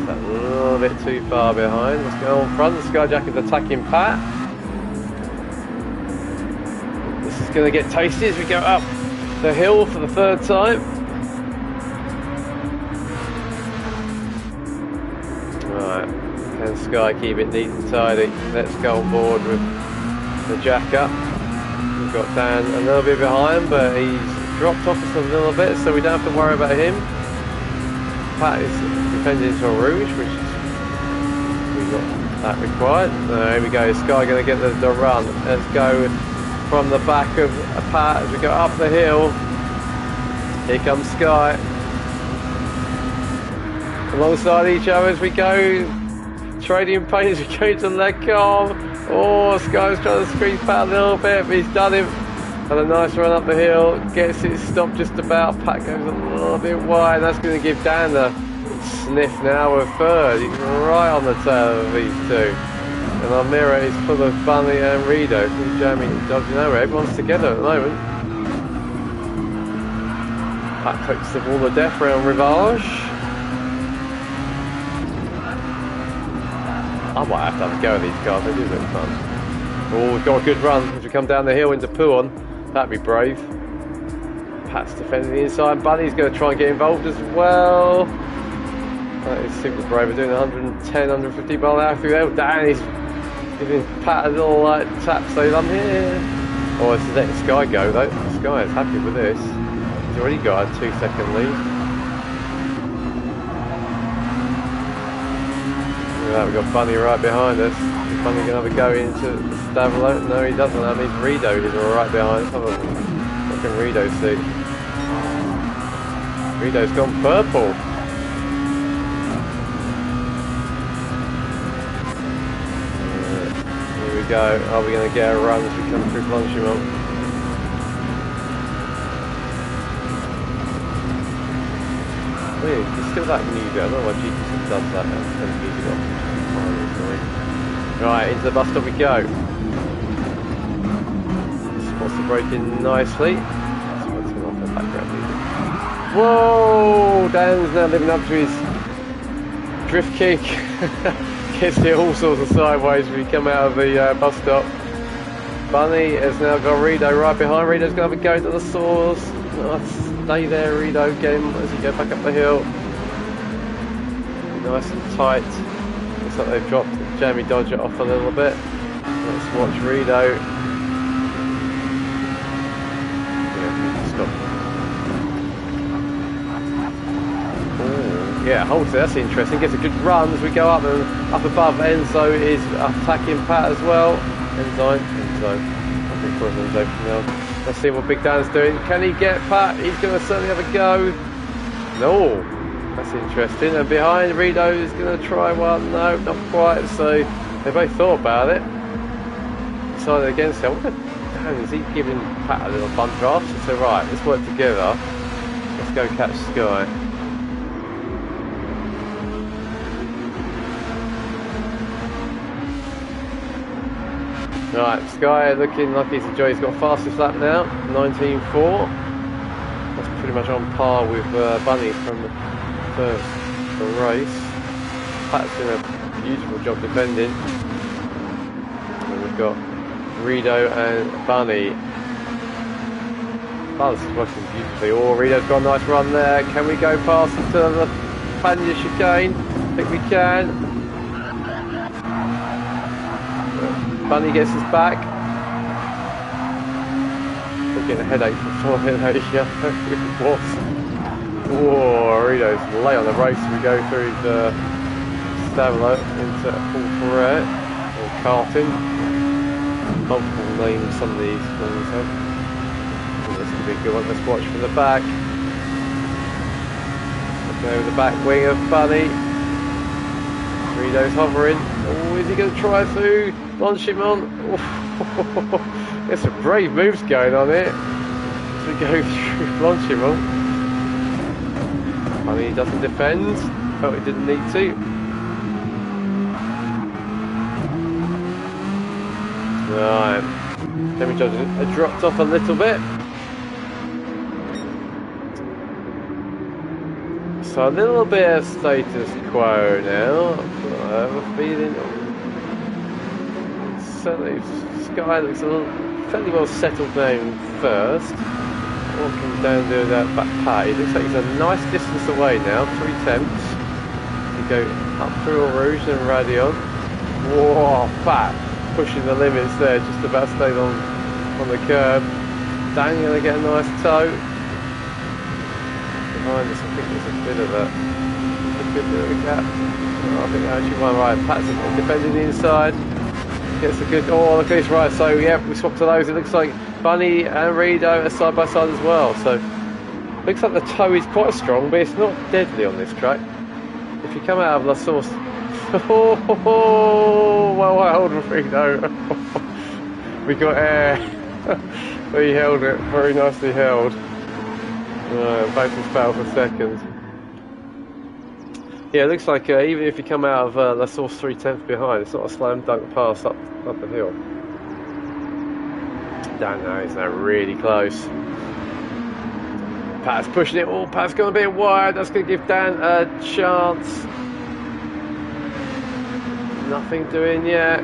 A little bit too far behind. Let's go on front. The Skyjack is attacking Pat. This is going to get tasty as we go up the hill for the third time. Right, can Sky keep it neat and tidy? Let's go on board with the jack up. We've got Dan a little bit behind, but he's dropped off us a little bit, so we don't have to worry about him. Pat is defending to a Rouge, which we've got that required. Here we go, Sky going to get the run. Let's go from the back of Pat as we go up the hill. Here comes Sky. Alongside each other as we go. Trading pains, we go to Legcom. Oh, Sky's trying to squeeze Pat a little bit, but he's done him. And a nice run up the hill, gets it stopped just about. Pat goes a little bit wide. That's going to give Dan a sniff now with third. He's right on the tail of these two. And our mirror is full of Bunny and Rido. He's jamming, dodging nowhere. Everyone's together at the moment. Pat takes the wall of death around Rivage. I might have to have a go at these cars, they do look fun. Oh, we've got a good run as we come down the hill into Pouon. That'd be brave. Pat's defending the inside. Bunny's going to try and get involved as well. That is super brave. We're doing 110, 150 mile an hour through there. Dan is giving Pat a little like tap saying, I'm here. Oh, let's let Sky go though. Sky is happy with this. He's already got a 2-second lead. that, we've got Bunny right behind us. Is Bunny going to have a go into Stavilo? No, he doesn't. That means Rido is right behind us. Have a look at Rido see. Rido's gone purple. Here we go. Are we going to get a run as we come through Blanchimont? Weird, it's still that new bit. I don't know why GTC does that now. It's kind of music off. Right, into the bus stop we go. Spots the braking nicely. Let's turn off the background music. Whoa! Dan's now living up to his drift kick. Gets it all sorts of sideways when we come out of the bus stop. Bunny has now got Rido right behind. Rido's going to have a go into the source. Stay there, Rido, get him as you go back up the hill. Nice and tight. Looks like they've dropped Jamie Dodger off a little bit. Let's watch Rido. Stop. Ooh, yeah, holds it, that's interesting. Gets a good run as we go up and up above. Enzo is attacking Pat as well. Enzo. I think for Enzo from now. Let's see what Big Dan's doing. Can he get Pat? He's going to certainly have a go. No. That's interesting. And behind, Rido is going to try one. No, not quite. So they both thought about it. Decided against it. What the damn is he giving Pat a little bump draft? So right, let's work together. Let's go catch Sky. Right, Sky looking like he's enjoyed. He's got fastest lap now, 19.4. That's pretty much on par with Bunny from the first race. Pat's doing a beautiful job defending. And we've got Rido and Bunny. Buzz is working beautifully. Oh, Rido's got a nice run there. Can we go past into the Panya chicane? I think we can. Bunny gets us back. We're getting a headache from falling out of What? Whoa, Rido's late on the race. We go through the Stavilo into Paul or Carlton. Multiple names, some of these things have. This could be a good one. Let's watch from the back. Looking over the back wing of Bunny. Rido's hovering. Oh, is he going to try through Blanchimont? Oh, there's some brave moves going on here as we go through Blanchimont. I mean, he doesn't defend. Felt he didn't need to. Right. Jamie Dodger had dropped off a little bit. So a little bit of status quo now. I have a feeling. Certainly, Sky looks a little fairly well settled down first. What can Dan do with that back pat? He looks like he's a nice distance away now, 3/10. You go up through Eau Rouge and Radion. Whoa, Pat pushing the limits there, just about stayed on the curb. Dan going to get a nice toe. Behind us, I think there's a bit of a good bit of a gap. Oh, I think actually one right. Pat's defending the inside. Gets a good. Oh, look at this, right. So yeah, we swapped to those. It looks like Bunny and Rido are side by side as well. So looks like the toe is quite strong, but it's not deadly on this track. If you come out of La Source, well held Rido. We got air. We held it very nicely held. Both of us battled for seconds. Yeah, it looks like even if you come out of La Source 3/10 behind, it's not a slam dunk pass up the hill. Dan now is now really close. Pat's pushing it. Oh, Pat's gone a bit wide. That's going to give Dan a chance. Nothing doing yet.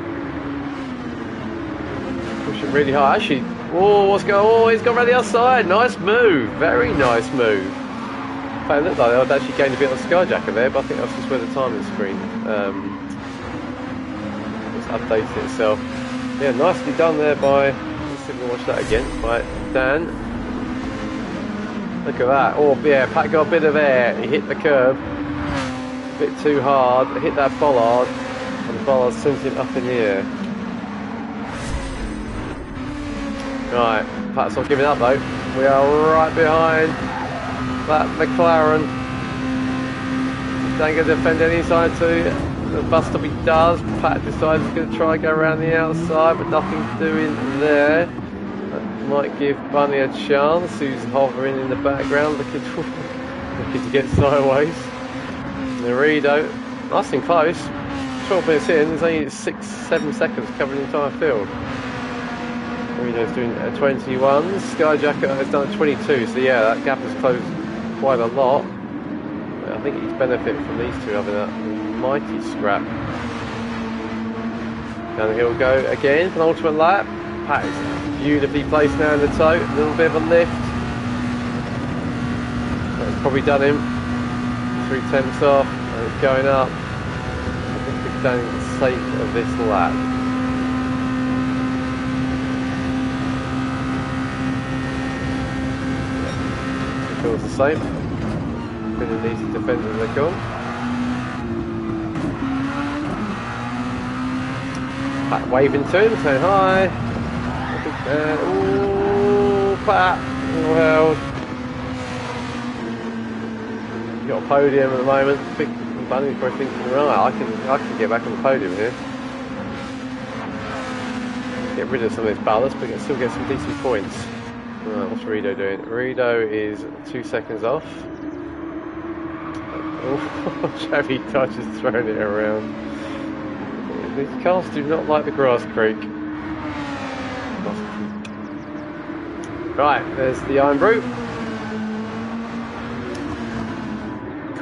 Pushing really hard. Actually, oh, what's going on? Oh, he's gone around the outside. Nice move. Very nice move. It looked like I'd actually gained a bit on Skyjacker there, but I think that's just where the timing screen was updated itself. Yeah, nicely done there by, let's see if we can watch that again, by Dan. Look at that. Oh yeah, Pat got a bit of air. He hit the curb a bit too hard, hit that bollard, And the ball sent it up in the air. Right, Pat's not giving up though. We are right behind that McLaren. Don't get to defend any side too. The bus stop he does. Pat decides he's going to try and go around the outside, but nothing doing there. That might give Bunny a chance, who's hovering in the background, looking to get sideways. Nerido, nice and close. 12 minutes in, there's only 6-7 seconds covering the entire field. Nerido's doing a 21. Skyjacker has done a 22, so yeah, that gap has closed quite a lot. I think he's benefited from these two having a mighty scrap. Down the hill go again, penultimate lap. Pat is beautifully placed now in the toe, a little bit of a lift. That's probably done him. 3/10 off, and it's going up. I think Big Dan is safe of this lap. It feels the same. Been an easy defender as they come. Pat waving to him, saying hi. Ooh, Pat, well, you've got a podium at the moment. Big Bunny probably thinking, right, I can get back on the podium here. Get rid of some of this ballast, but still get some decent points. Right, what's Rido doing? Rido is 2 seconds off. Oh, Chevy Dodge is throwing it around. These cars do not like the grass creek. Right, there's the Iron Brew.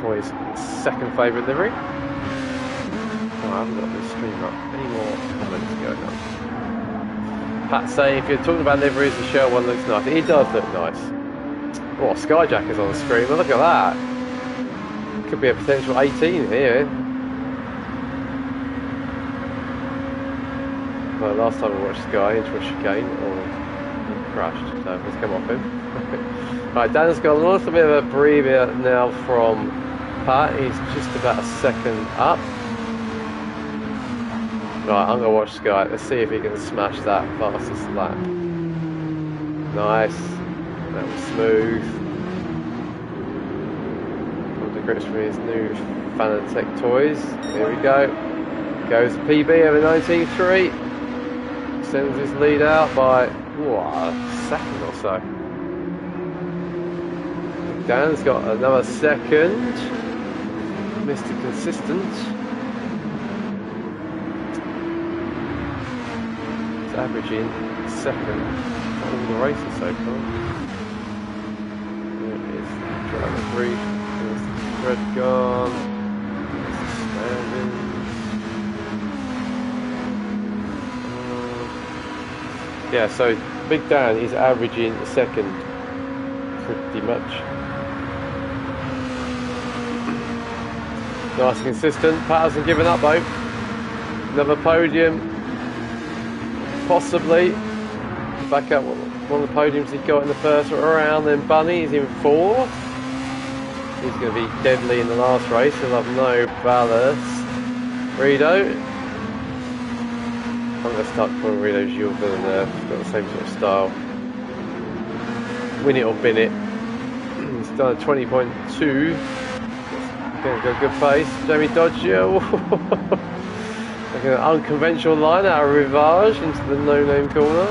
Coy's second favourite livery. Oh, I haven't got this stream up. Any more comments going on? Pat saying if you're talking about liveries, the Shell one looks nice. It does look nice. Oh, Skyjacker's on the screen. Well, look at that. Could be a potential 18 here. Well, last time we watched this guy into a chicane, or he crashed, so let's come off him. Right, Dan's got a little bit of a breather now from Pat. He's just about a second up. Right, I'm going to watch this guy. Let's see if he can smash that fastest lap. Nice. That was smooth. Grips from his new Fanatec toys. Here we go. Goes the PB of a 19.3. Sends his lead out by a second or so. Dan's got another second. Mr. Consistent. It's averaging second all the races so far. There it is. Driver 3. Red gone. Standing. Yeah, so Big Dan is averaging second pretty much. Nice and consistent. Pat hasn't given up though. Another podium. Possibly. Back up one of the podiums he got in the first round. Then Bunny is in fourth. He's going to be deadly in the last race. He'll have no ballast. Rido. I'm going to start calling Rido Jules Villeneuve. He's got the same sort of style. Win it or bin it. He's done a 20.2. Going to go good pace. Jamie Dodger. Like an unconventional line out of Rivage into the no-name corner.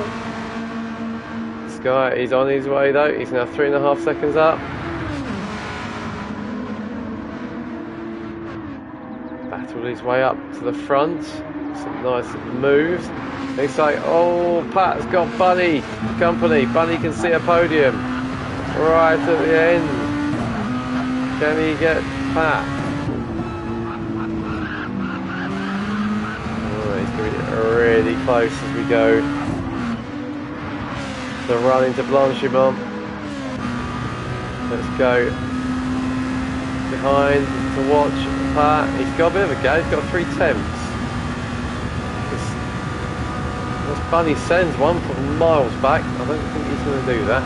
Sky is on his way though. He's now 3.5 seconds up. Battled his way up to the front. Some nice moves. They say, oh, Pat's got Bunny company. Bunny can see a podium right at the end. Can he get Pat? Oh, he's going to be really close as we go. The run into Blanchimont. Let's go behind to watch Pat. He's got a bit of a go. He's got 3 temps. This Bunny sends one from miles back. I don't think he's going to do that.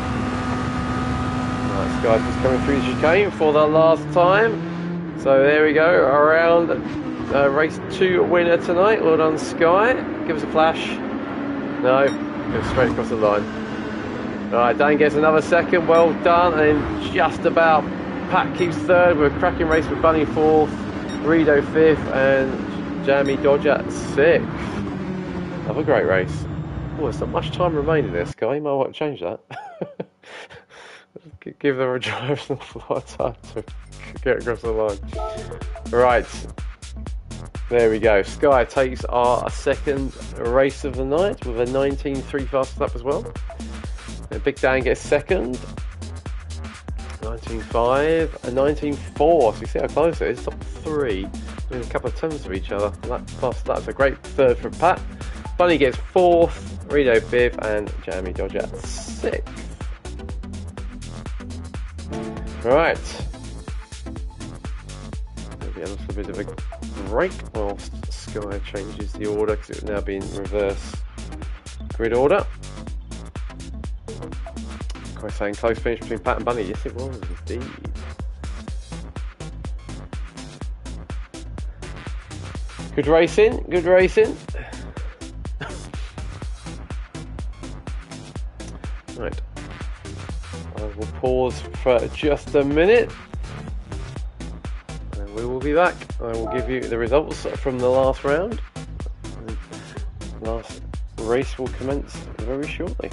Nice guy just coming through the chicane for the last time. So there we go. Around race 2 winner tonight. Well done, Sky. Give us a flash. No, go straight across the line. Alright, Dan gets another second. Well done. And just about Pat keeps third with a cracking race with Bunny fourth, Rido fifth, and Jamie Dodger 6th. Another great race. Oh, there's not much time remaining there, Sky. You might want to change that. Give the drivers a lot of time to get across the line. Right. There we go. Sky takes our second race of the night with a 19.3 fastest lap as well. And Big Dan gets second. 19.5 and 19.4. So you see how close it is. Top 3 within a couple of turns of each other. That's a great third from Pat. Bunny gets 4th, Rido 5th, and Jamie Dodger 6th. Right. Maybe a little bit of a break whilst Sky changes the order because it's now been reverse grid order. Quite saying close finish between Pat and Bunny. Yes, it was indeed. Good racing, good racing. Right. I will pause for just a minute. And we will be back. I will give you the results from the last round. The last race will commence very shortly.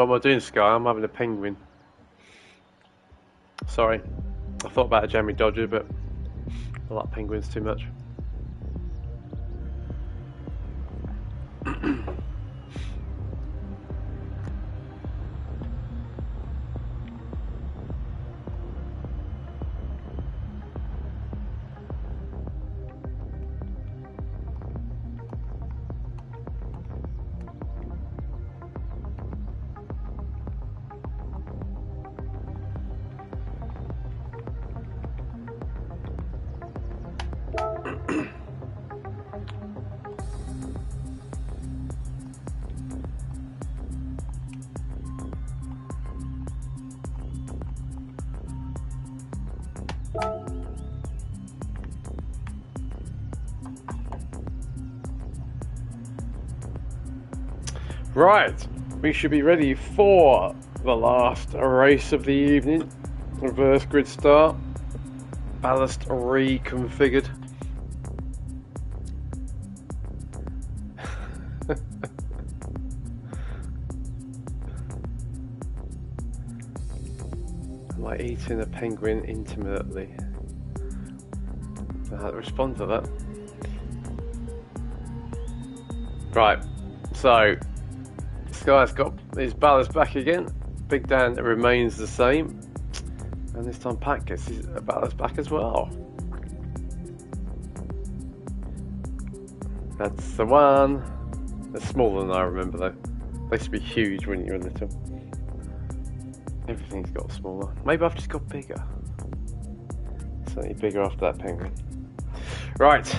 What am I doing, Sky? I'm having a penguin. Sorry. I thought about a jammy dodger, but I like penguins too much. Right, we should be ready for the last race of the evening. Reverse grid start, ballast reconfigured. I'm like eating a penguin intimately. How to respond to that? Right, so Sky's got his ballast back again. Big Dan remains the same, and this time Pat gets his ballast back as well. That's the one. They're smaller than I remember though. They used to be huge when you were little. Everything's got smaller. Maybe I've just got bigger. Certainly bigger after that penguin. Right.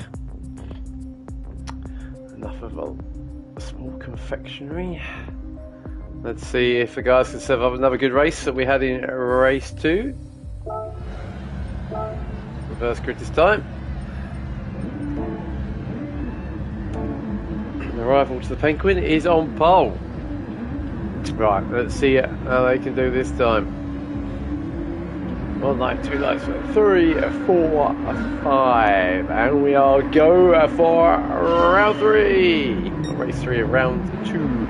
Enough of a small confectionery. Let's see if the guys can serve up another good race that we had in race 2. Reverse grid this time. The arrival to the penguin is on pole. Right, let's see how they can do this time. 1 light, 2 lights, 3, 4, 5, and we are go for round 3. Race 3 of round 2.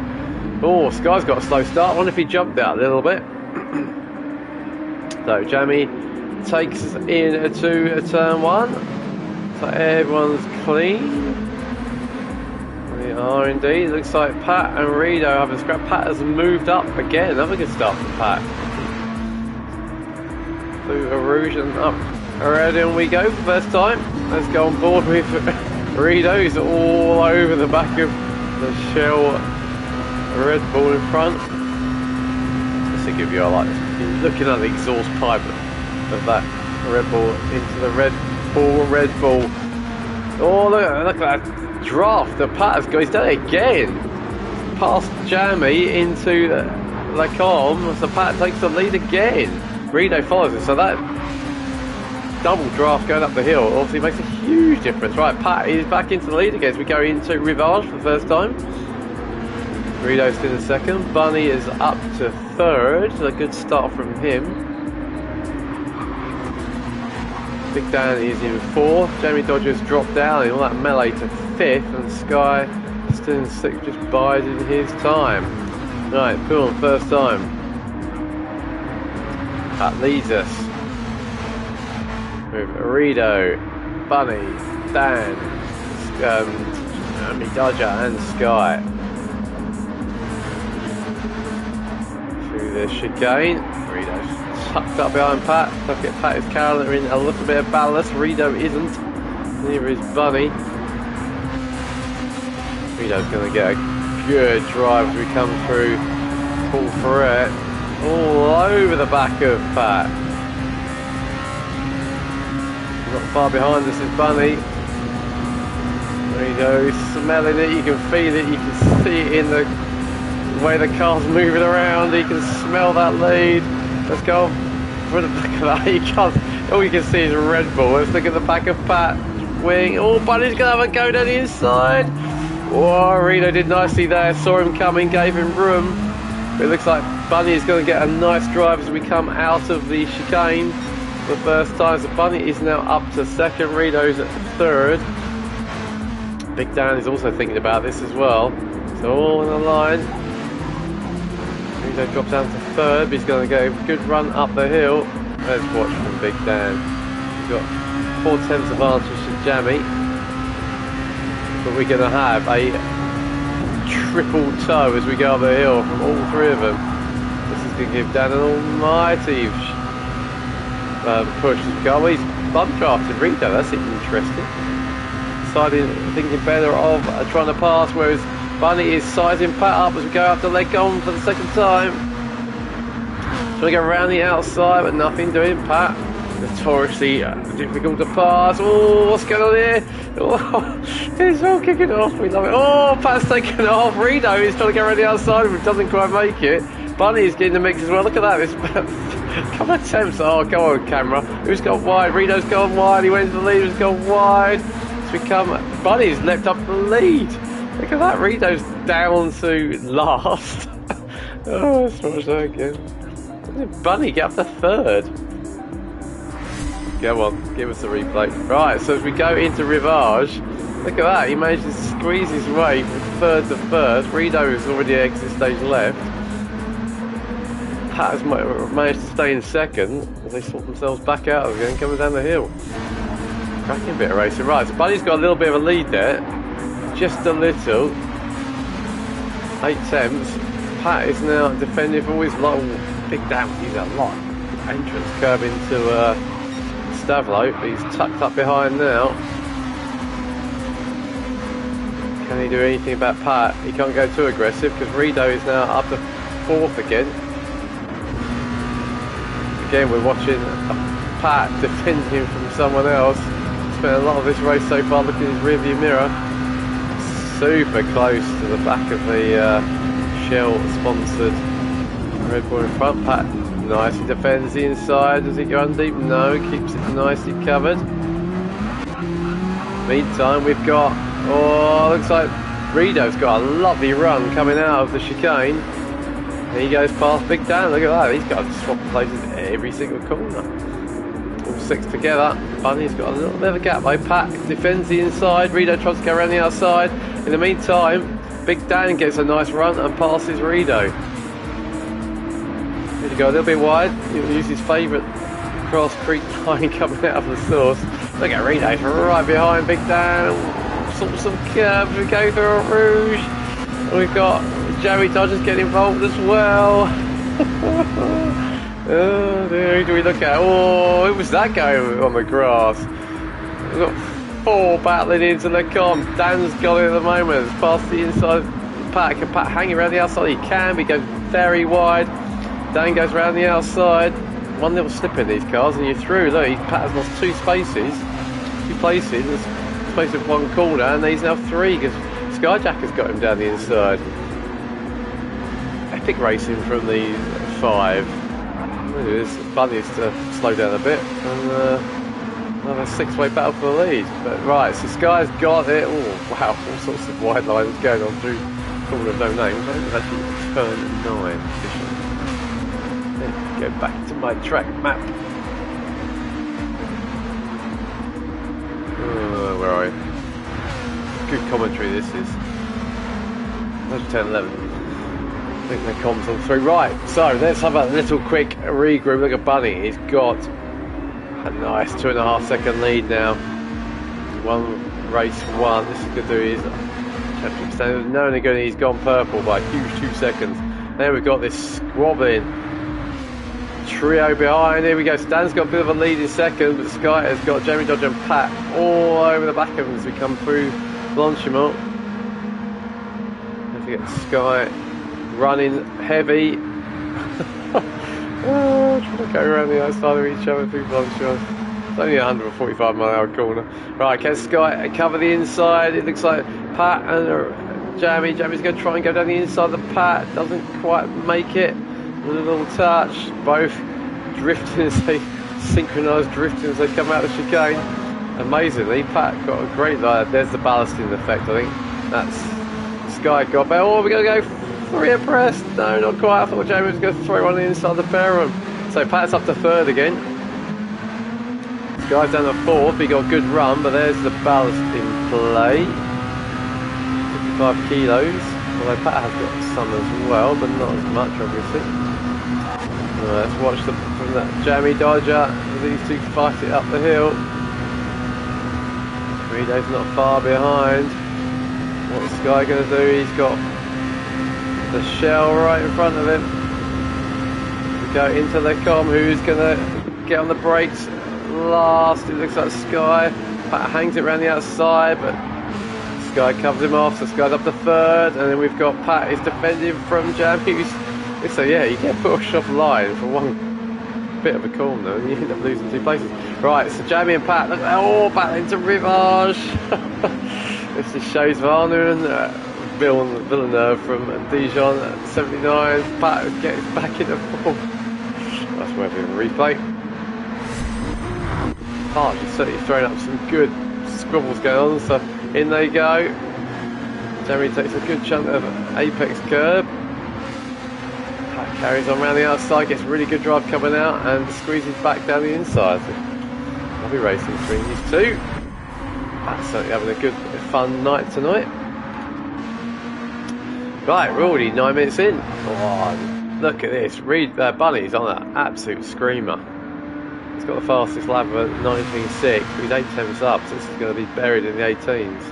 Oh, Sky's got a slow start. I wonder if he jumped out a little bit. So Jamie takes us in to turn 1. So everyone's clean. They are indeed. Looks like Pat and Rido having a scrap. Pat has moved up again. Another good start from Pat. Through erosion up. Already on we go for the first time. Let's go on board with Rido. He's all over the back of the Shell Redbull in front. Just to give you a like this. Looking at the exhaust pipe of that Redbull into the Red Bull. Oh, look at that draft that Pat has got. He's done it again. Past Jamie into the com. So Pat takes the lead again. Rido follows it. So that double draft going up the hill obviously makes a huge difference. Right, Pat is back into the lead again as we go into Rivage for the first time. Rido's in the second. Bunny is up to third. A good start from him. Big Dan is in fourth. Jamie Dodger's dropped down in all that melee to fifth, and Sky still in sixth, just biding his time. Right, cool on first time. That leads us with Rido, Bunny, Dan, Jamie Dodger, and Sky. Through the chicane, Rido's tucked up behind Pat. Look at Pat is carrying a little bit of ballast. Rido isn't. Neither is Bunny. Rido's going to get a good drive as we come through. Pull for it. All over the back of Pat. Not far behind us is Bunny. Rido is smelling it. You can feel it. You can see it in the way the car's moving around. You can smell that lead. Let's go. Look at that. You can't, all you can see is Redbull. Let's look at the back of Pat. Wing. Oh, Bunny's going to have a go down the inside. Oh, Rido did nicely there. Saw him coming, gave him room. But it looks like Bunny is going to get a nice drive as we come out of the chicane for the first time. So Bunny is now up to second. Rido's at third. Big Dan is also thinking about this as well. So all in the line. Rito drops down to third, but he's going to get a good run up the hill. Let's watch from Big Dan. He's got 4/10 advantage to Jammy. But we're going to have a triple toe as we go up the hill from all three of them. This is going to give Dan an almighty push as we go. Well, he's bump drafted Rito, that's interesting. Thinking better of trying to pass, whereas Bunny is sizing Pat up as we go up the leg on for the second time. Trying to go around the outside, but nothing doing. Pat, notoriously difficult to pass. Oh, what's going on here? Oh, it's all kicking off. We love it. Oh, Pat's taking off. Rito is trying to go around the outside, but doesn't quite make it. Bunny is getting the mix as well. Look at that. This couple of attempts. Oh, go on, camera. Who's gone wide? Rito's gone wide. He went to the lead. Who's gone wide? Bunny's leapt up the lead. Look at that, Rito's down to last. Oh, let's watch that again. Bunny get up to third. Go on, give us a replay. Right, so as we go into Rivage, look at that, he managed to squeeze his way from third to first. Rito is already exit stage left. Pat has managed to stay in second as they sort themselves back out of again, coming down the hill. Cracking bit of racing. Right, so Bunny's got a little bit of a lead there. Just a little. 8/10. Pat is now defending for his long Big Dan. He's a lot. Entrance curve into Stavlo, but he's tucked up behind now. Can he do anything about Pat? He can't go too aggressive because Rito is now up to fourth again. Again, we're watching Pat defending from someone else. Spent a lot of this race so far looking in his rearview mirror. Super close to the back of the Shell sponsored Redbull in front. Pat nicely defends the inside. Does he go on deep? No, keeps it nicely covered. Meantime, we've got, looks like Rito's got a lovely run coming out of the chicane. He goes past Big Dan. Look at that, he's got to swap places every single corner. All six together. Bunny's got a little bit of a gap though. Pat defends the inside. Rito tries to go around the outside. In the meantime, Big Dan gets a nice run and passes Rito. Here to go a little bit wide. He'll use his favourite cross creek line coming out of the source. Look at Rito, right behind Big Dan. Sort of some curves. We go through a rouge. And we've got Joey Dodgers getting involved as well. Oh dear, who do we look at? Oh, who was that going on the grass? We've got four battling into the comp. Dan's got it at the moment. It's past the inside. Can Pat hang around the outside? He can, but he goes very wide. Dan goes around the outside. One little slip in these cars and you're through. Look, Pat has lost two places in the space of one corner, and he's now three because Skyjack has got him down the inside. Epic racing from the five. This Bunny's to slow down a bit, and another six-way battle for the lead. But right, so Sky's got it. Oh wow, all sorts of wide lines going on through corner of no names. I think it's actually turn 9 officially. Then go back to my track map. Where are we? Good commentary this is. 10, 11. I think the comms on through. Right, so let's have a little quick regroup. Look at Bunny. He's got a nice 2.5 second lead now. Race one. This is going to do his championship standard. No, he's gone purple by a huge 2 seconds. Then we've got this squabbling trio behind. Here we go. Stan's got a bit of a lead in second, but Sky has got Jamie Dodger and Pat all over the back of him as we come through Blanchimont. Don't forget Sky running heavy. Trying to go around the outside of each other through Blanchimont. It's only a 145-mile-an-hour corner. Right, can Sky cover the inside? It looks like Pat and Jamie. Jamie's going to try and go down the inside of Pat. Doesn't quite make it. A little touch. Both drifting as they synchronised drifting as they come out of the chicane. Amazingly, Pat got a great line. There's the ballasting effect, I think. That's Sky got back. Oh, we're going to go 3 abreast. No, not quite. I thought Jamie was going to throw one inside the pair of them. So Pat's up to third again. Sky's down to fourth. He got a good run, but there's the ballast in play. 55 kilos. Although Pat has got some as well, but not as much obviously. Let's watch from that jammy Dodger. These two fight it up the hill. Rido's not far behind. What's Sky going to do? He's got the shell right in front of him. We go into the com. Who's going to get on the brakes last? It looks like Sky. Pat hangs it around the outside, but Sky covers him off. So Sky's up to third, and then we've got Pat is defending from Jammy. So yeah, you get pushed off line for one bit of a corner and you end up losing 2 places. Right, so Jamie and Pat, back into Rivage. This just shows Varner and Villeneuve from Dijon at 79. Pat gets back into form. That's worth a replay. He's certainly throwing up some good squabbles going on, so in they go. Jamie takes a good chunk of apex curb. Carries on around the outside, gets a really good drive coming out and squeezes back down the inside. Lovely racing between these two. That's certainly having a good fun night tonight. Right, we're already 9 minutes in. Oh, look at this. Bunny's on an absolute screamer. He's got the fastest lap of 19.6. He's 8 tenths up, so this is going to be buried in the 18s.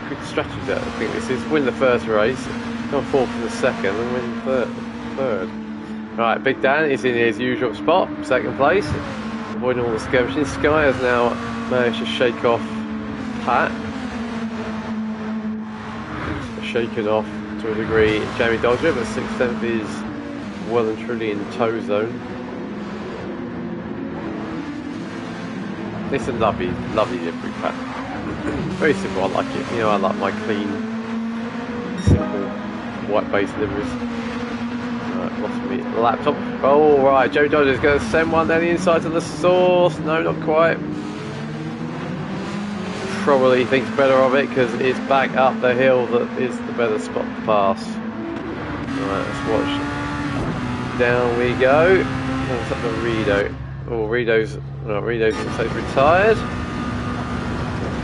Good strategy there. I think this is win the first race. Go fourth in the second and win third. Right, Big Dan is in his usual spot, second place, avoiding all the skirmishing. Sky has now managed to shake off Pat. He's shaken off to a degree Jamie Dodger, but 6th is well and truly in tow zone. It's a lovely livery, Pat. Very simple, I like it. You know, I like my clean, simple white base liveries. Right, lost me laptop. Oh right, Joe Dodger's going to send one down the inside to the source. No, not quite. Probably thinks better of it because it's back up the hill that is the better spot to pass. Right, let's watch. Down we go. What's up to Rido? Oh, Rido's looks like retired.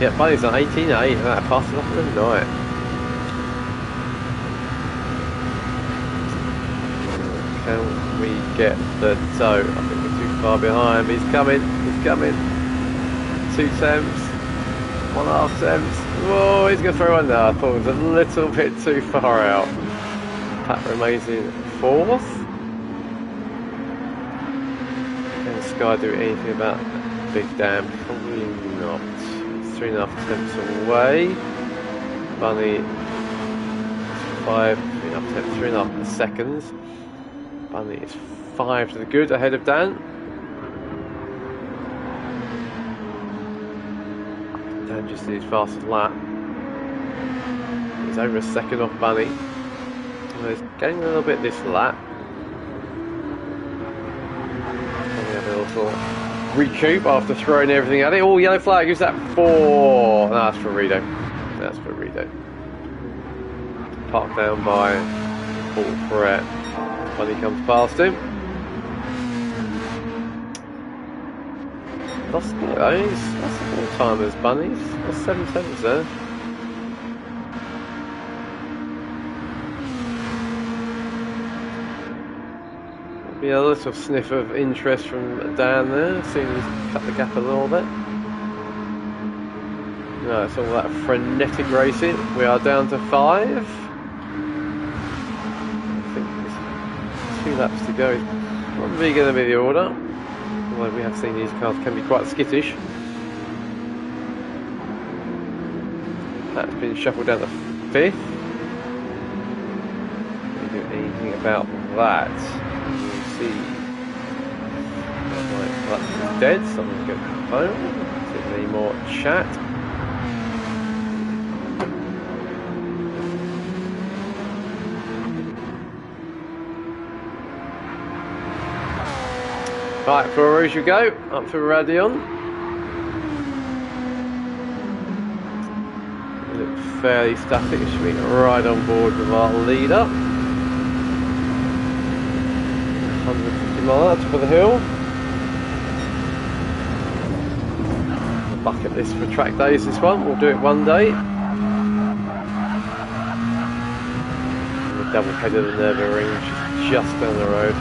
Yeah, Bunny's on 18.8 and that passes off the night. Can we get the toe? I think we're too far behind. He's coming. 2 temps. 1.5 temps. Whoa, he's going to throw one now. I thought it was a little bit too far out. Pat remains in 4th. Can Sky do anything about Big Dan? Probably not. 3.5 temps away. Bunny 3.5 seconds. Bunny is 5 to the good ahead of Dan. Dan just did his fastest lap. He's over a second off Bunny. He's getting a little bit this lap. Probably have a little recoup after throwing everything at it. Oh, yellow flag. Who's that for? No, that's for Rido. Parked down by Paul Brett. Bunny comes past him. Lost that's all timers, Bunnies. Lost 7 seconds there. Be a little sniff of interest from Dan there, seeing he's cut the gap a little bit. No, it's all that frenetic racing. We are down to 5. I think there's 2 laps to go. Probably going to be the order. Although we have seen these cars can be quite skittish. That's been shuffled down to 5th. Can we do anything about that? See, that's dead. Someone's going to phone. See any more chat. Right, for Rouge we go. Up for Radion. We look fairly static. Should be right on board with our leader. 150 miles for the hill. Bucket list for track days this one. We'll do it one day. double header the Nürburgring, which is just down the road.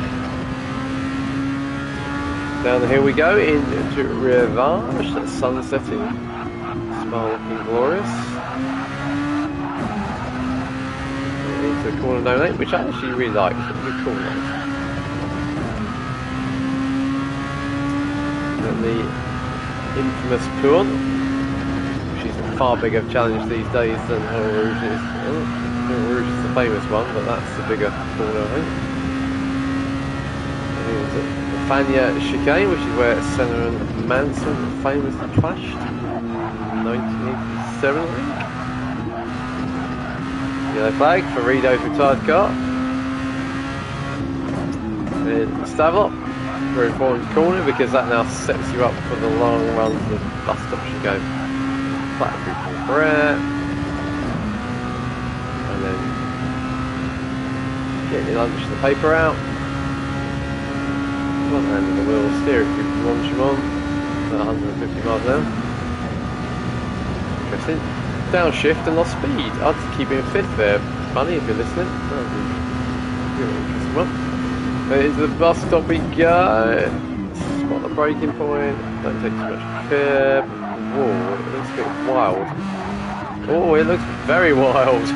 Down the hill we go into Rivage, that's sun setting. Spa looking glorious. Into the corner no lane, which I actually really like. It's a good corner. And the infamous Puan, which is a far bigger challenge these days than Eau Rouge is. Eau Rouge is the famous one, but that's the bigger corner, I think. Here's the Fania chicane, which is where Senna and Manson famously clashed. 1987, I think. Yellow flag for Rideau's retired car. Then Stavelot, very important corner because that now sets you up for the long run to the bus stop chicane. Flat through for Brett. And then get your lunch and the paper out. One hand on the wheel, steer it through Longchamp, at 150 miles an hour. Interesting. Downshift and lost speed. I'd keep it in fifth there, Bunny, if you're listening. That would be an interesting one. And into the bus stop we go. Spot the braking point. Don't take too much care. Whoa, it looks a bit wild. Oh, it looks very wild.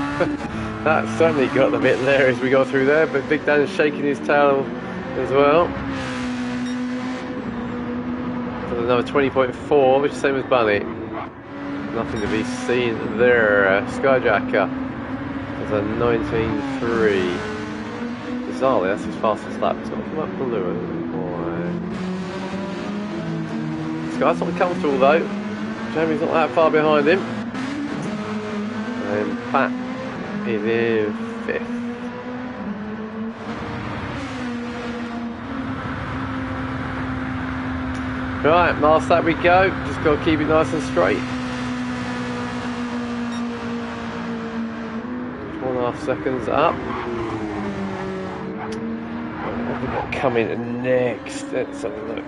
That certainly got a bit there as we got through there, but Big Dan is shaking his tail as well. Another 20.4, which is the same as Bunny. Nothing to be seen there. Skyjacker is a 19.3. Bizarrely, that's his fastest lap. It's not come up below. Sky's not comfortable though. Jamie's not that far behind him. And Pat is in fifth. Right, last lap we go. Just got to keep it nice and straight. 1.5 seconds up. What have we got coming next? Let's have a look.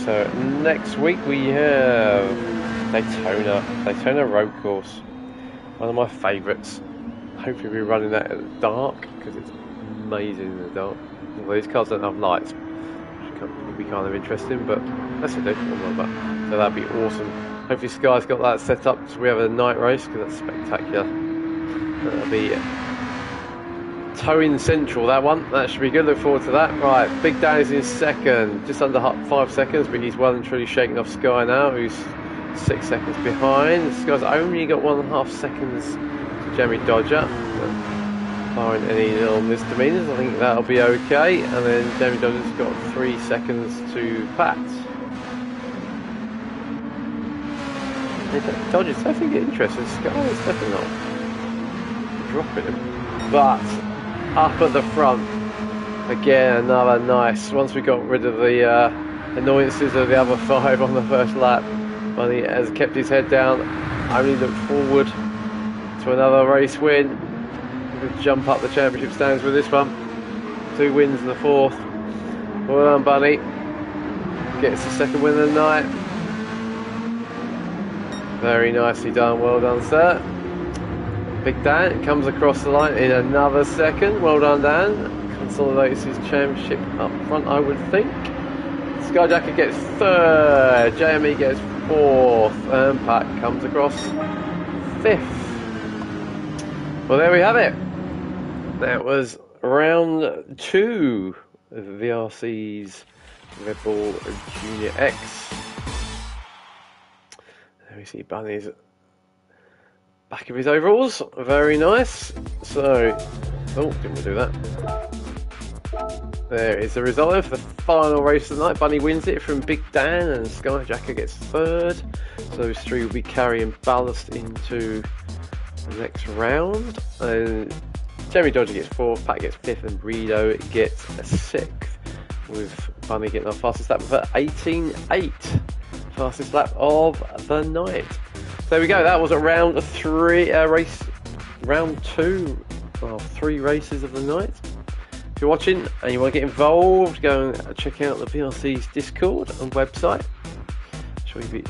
So next week we have Daytona Road Course, one of my favourites. Hopefully we'll be running that at the dark because it's amazing in the dark. Well, these cars don't have lights, which can be kind of interesting, but that's a different one. So that'd be awesome. Hopefully Sky's got that set up so we have a night race because that's spectacular. That'll be Towing Central, that one. That should be good. Look forward to that. Right, Big Dan is in second, just under 5 seconds, but he's well and truly shaking off Sky now, who's 6 seconds behind. Sky's only got 1.5 seconds to Jamie Dodger. Barring any little misdemeanors, I think that'll be okay. And then Jamie Dodger's got 3 seconds to Pat. Dodger's definitely getting interested. Sky is definitely not dropping him. But up at the front, again, another nice. Once we got rid of the annoyances of the other 5 on the first lap, Bunny has kept his head down, only looked forward to another race win. We'll jump up the championship standings with this one. 2 wins in the 4th. Well done, Bunny. Gets the 2nd win of the night. Very nicely done, well done, sir. Big Dan comes across the line in another 2nd. Well done, Dan. Consolidates his championship up front, I would think. Skyjacker gets 3rd. JME gets 4th. And Pat comes across 5th. Well, there we have it. That was round 2 of VRC's Redbull Junior X. There we see Bunny's back of his overalls, very nice. So, oh, didn't want to do that. There is the result for the final race of the night. Bunny wins it from Big Dan and Skyjacker gets 3rd. So those 3 will be carrying ballast into the next round. And Jamie Dodger gets 4th, Pat gets 5th, and Rideau gets a 6th. With Bunny getting our fastest lap for 18.8. Fastest lap of the night. There we go, that was a round 3 round 2 of 3 races of the night. If you're watching and you want to get involved, go and check out the VRC's Discord and website. Sure, you'd be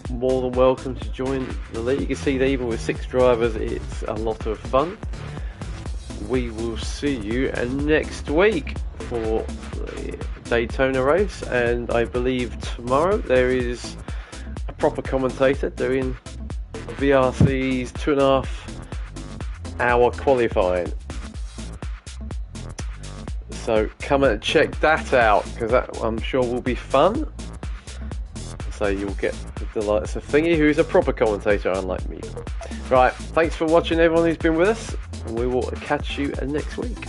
more than welcome to join the league. You can see that even with 6 drivers, it's a lot of fun. We will see you next week for the Daytona race, and I believe tomorrow there is a proper commentator doing VRC's 2.5 hour qualifying. So come and check that out, because that I'm sure will be fun. So you'll get the delights of Thingy, who's a proper commentator unlike me. Right, thanks for watching everyone who's been with us, and we will catch you next week.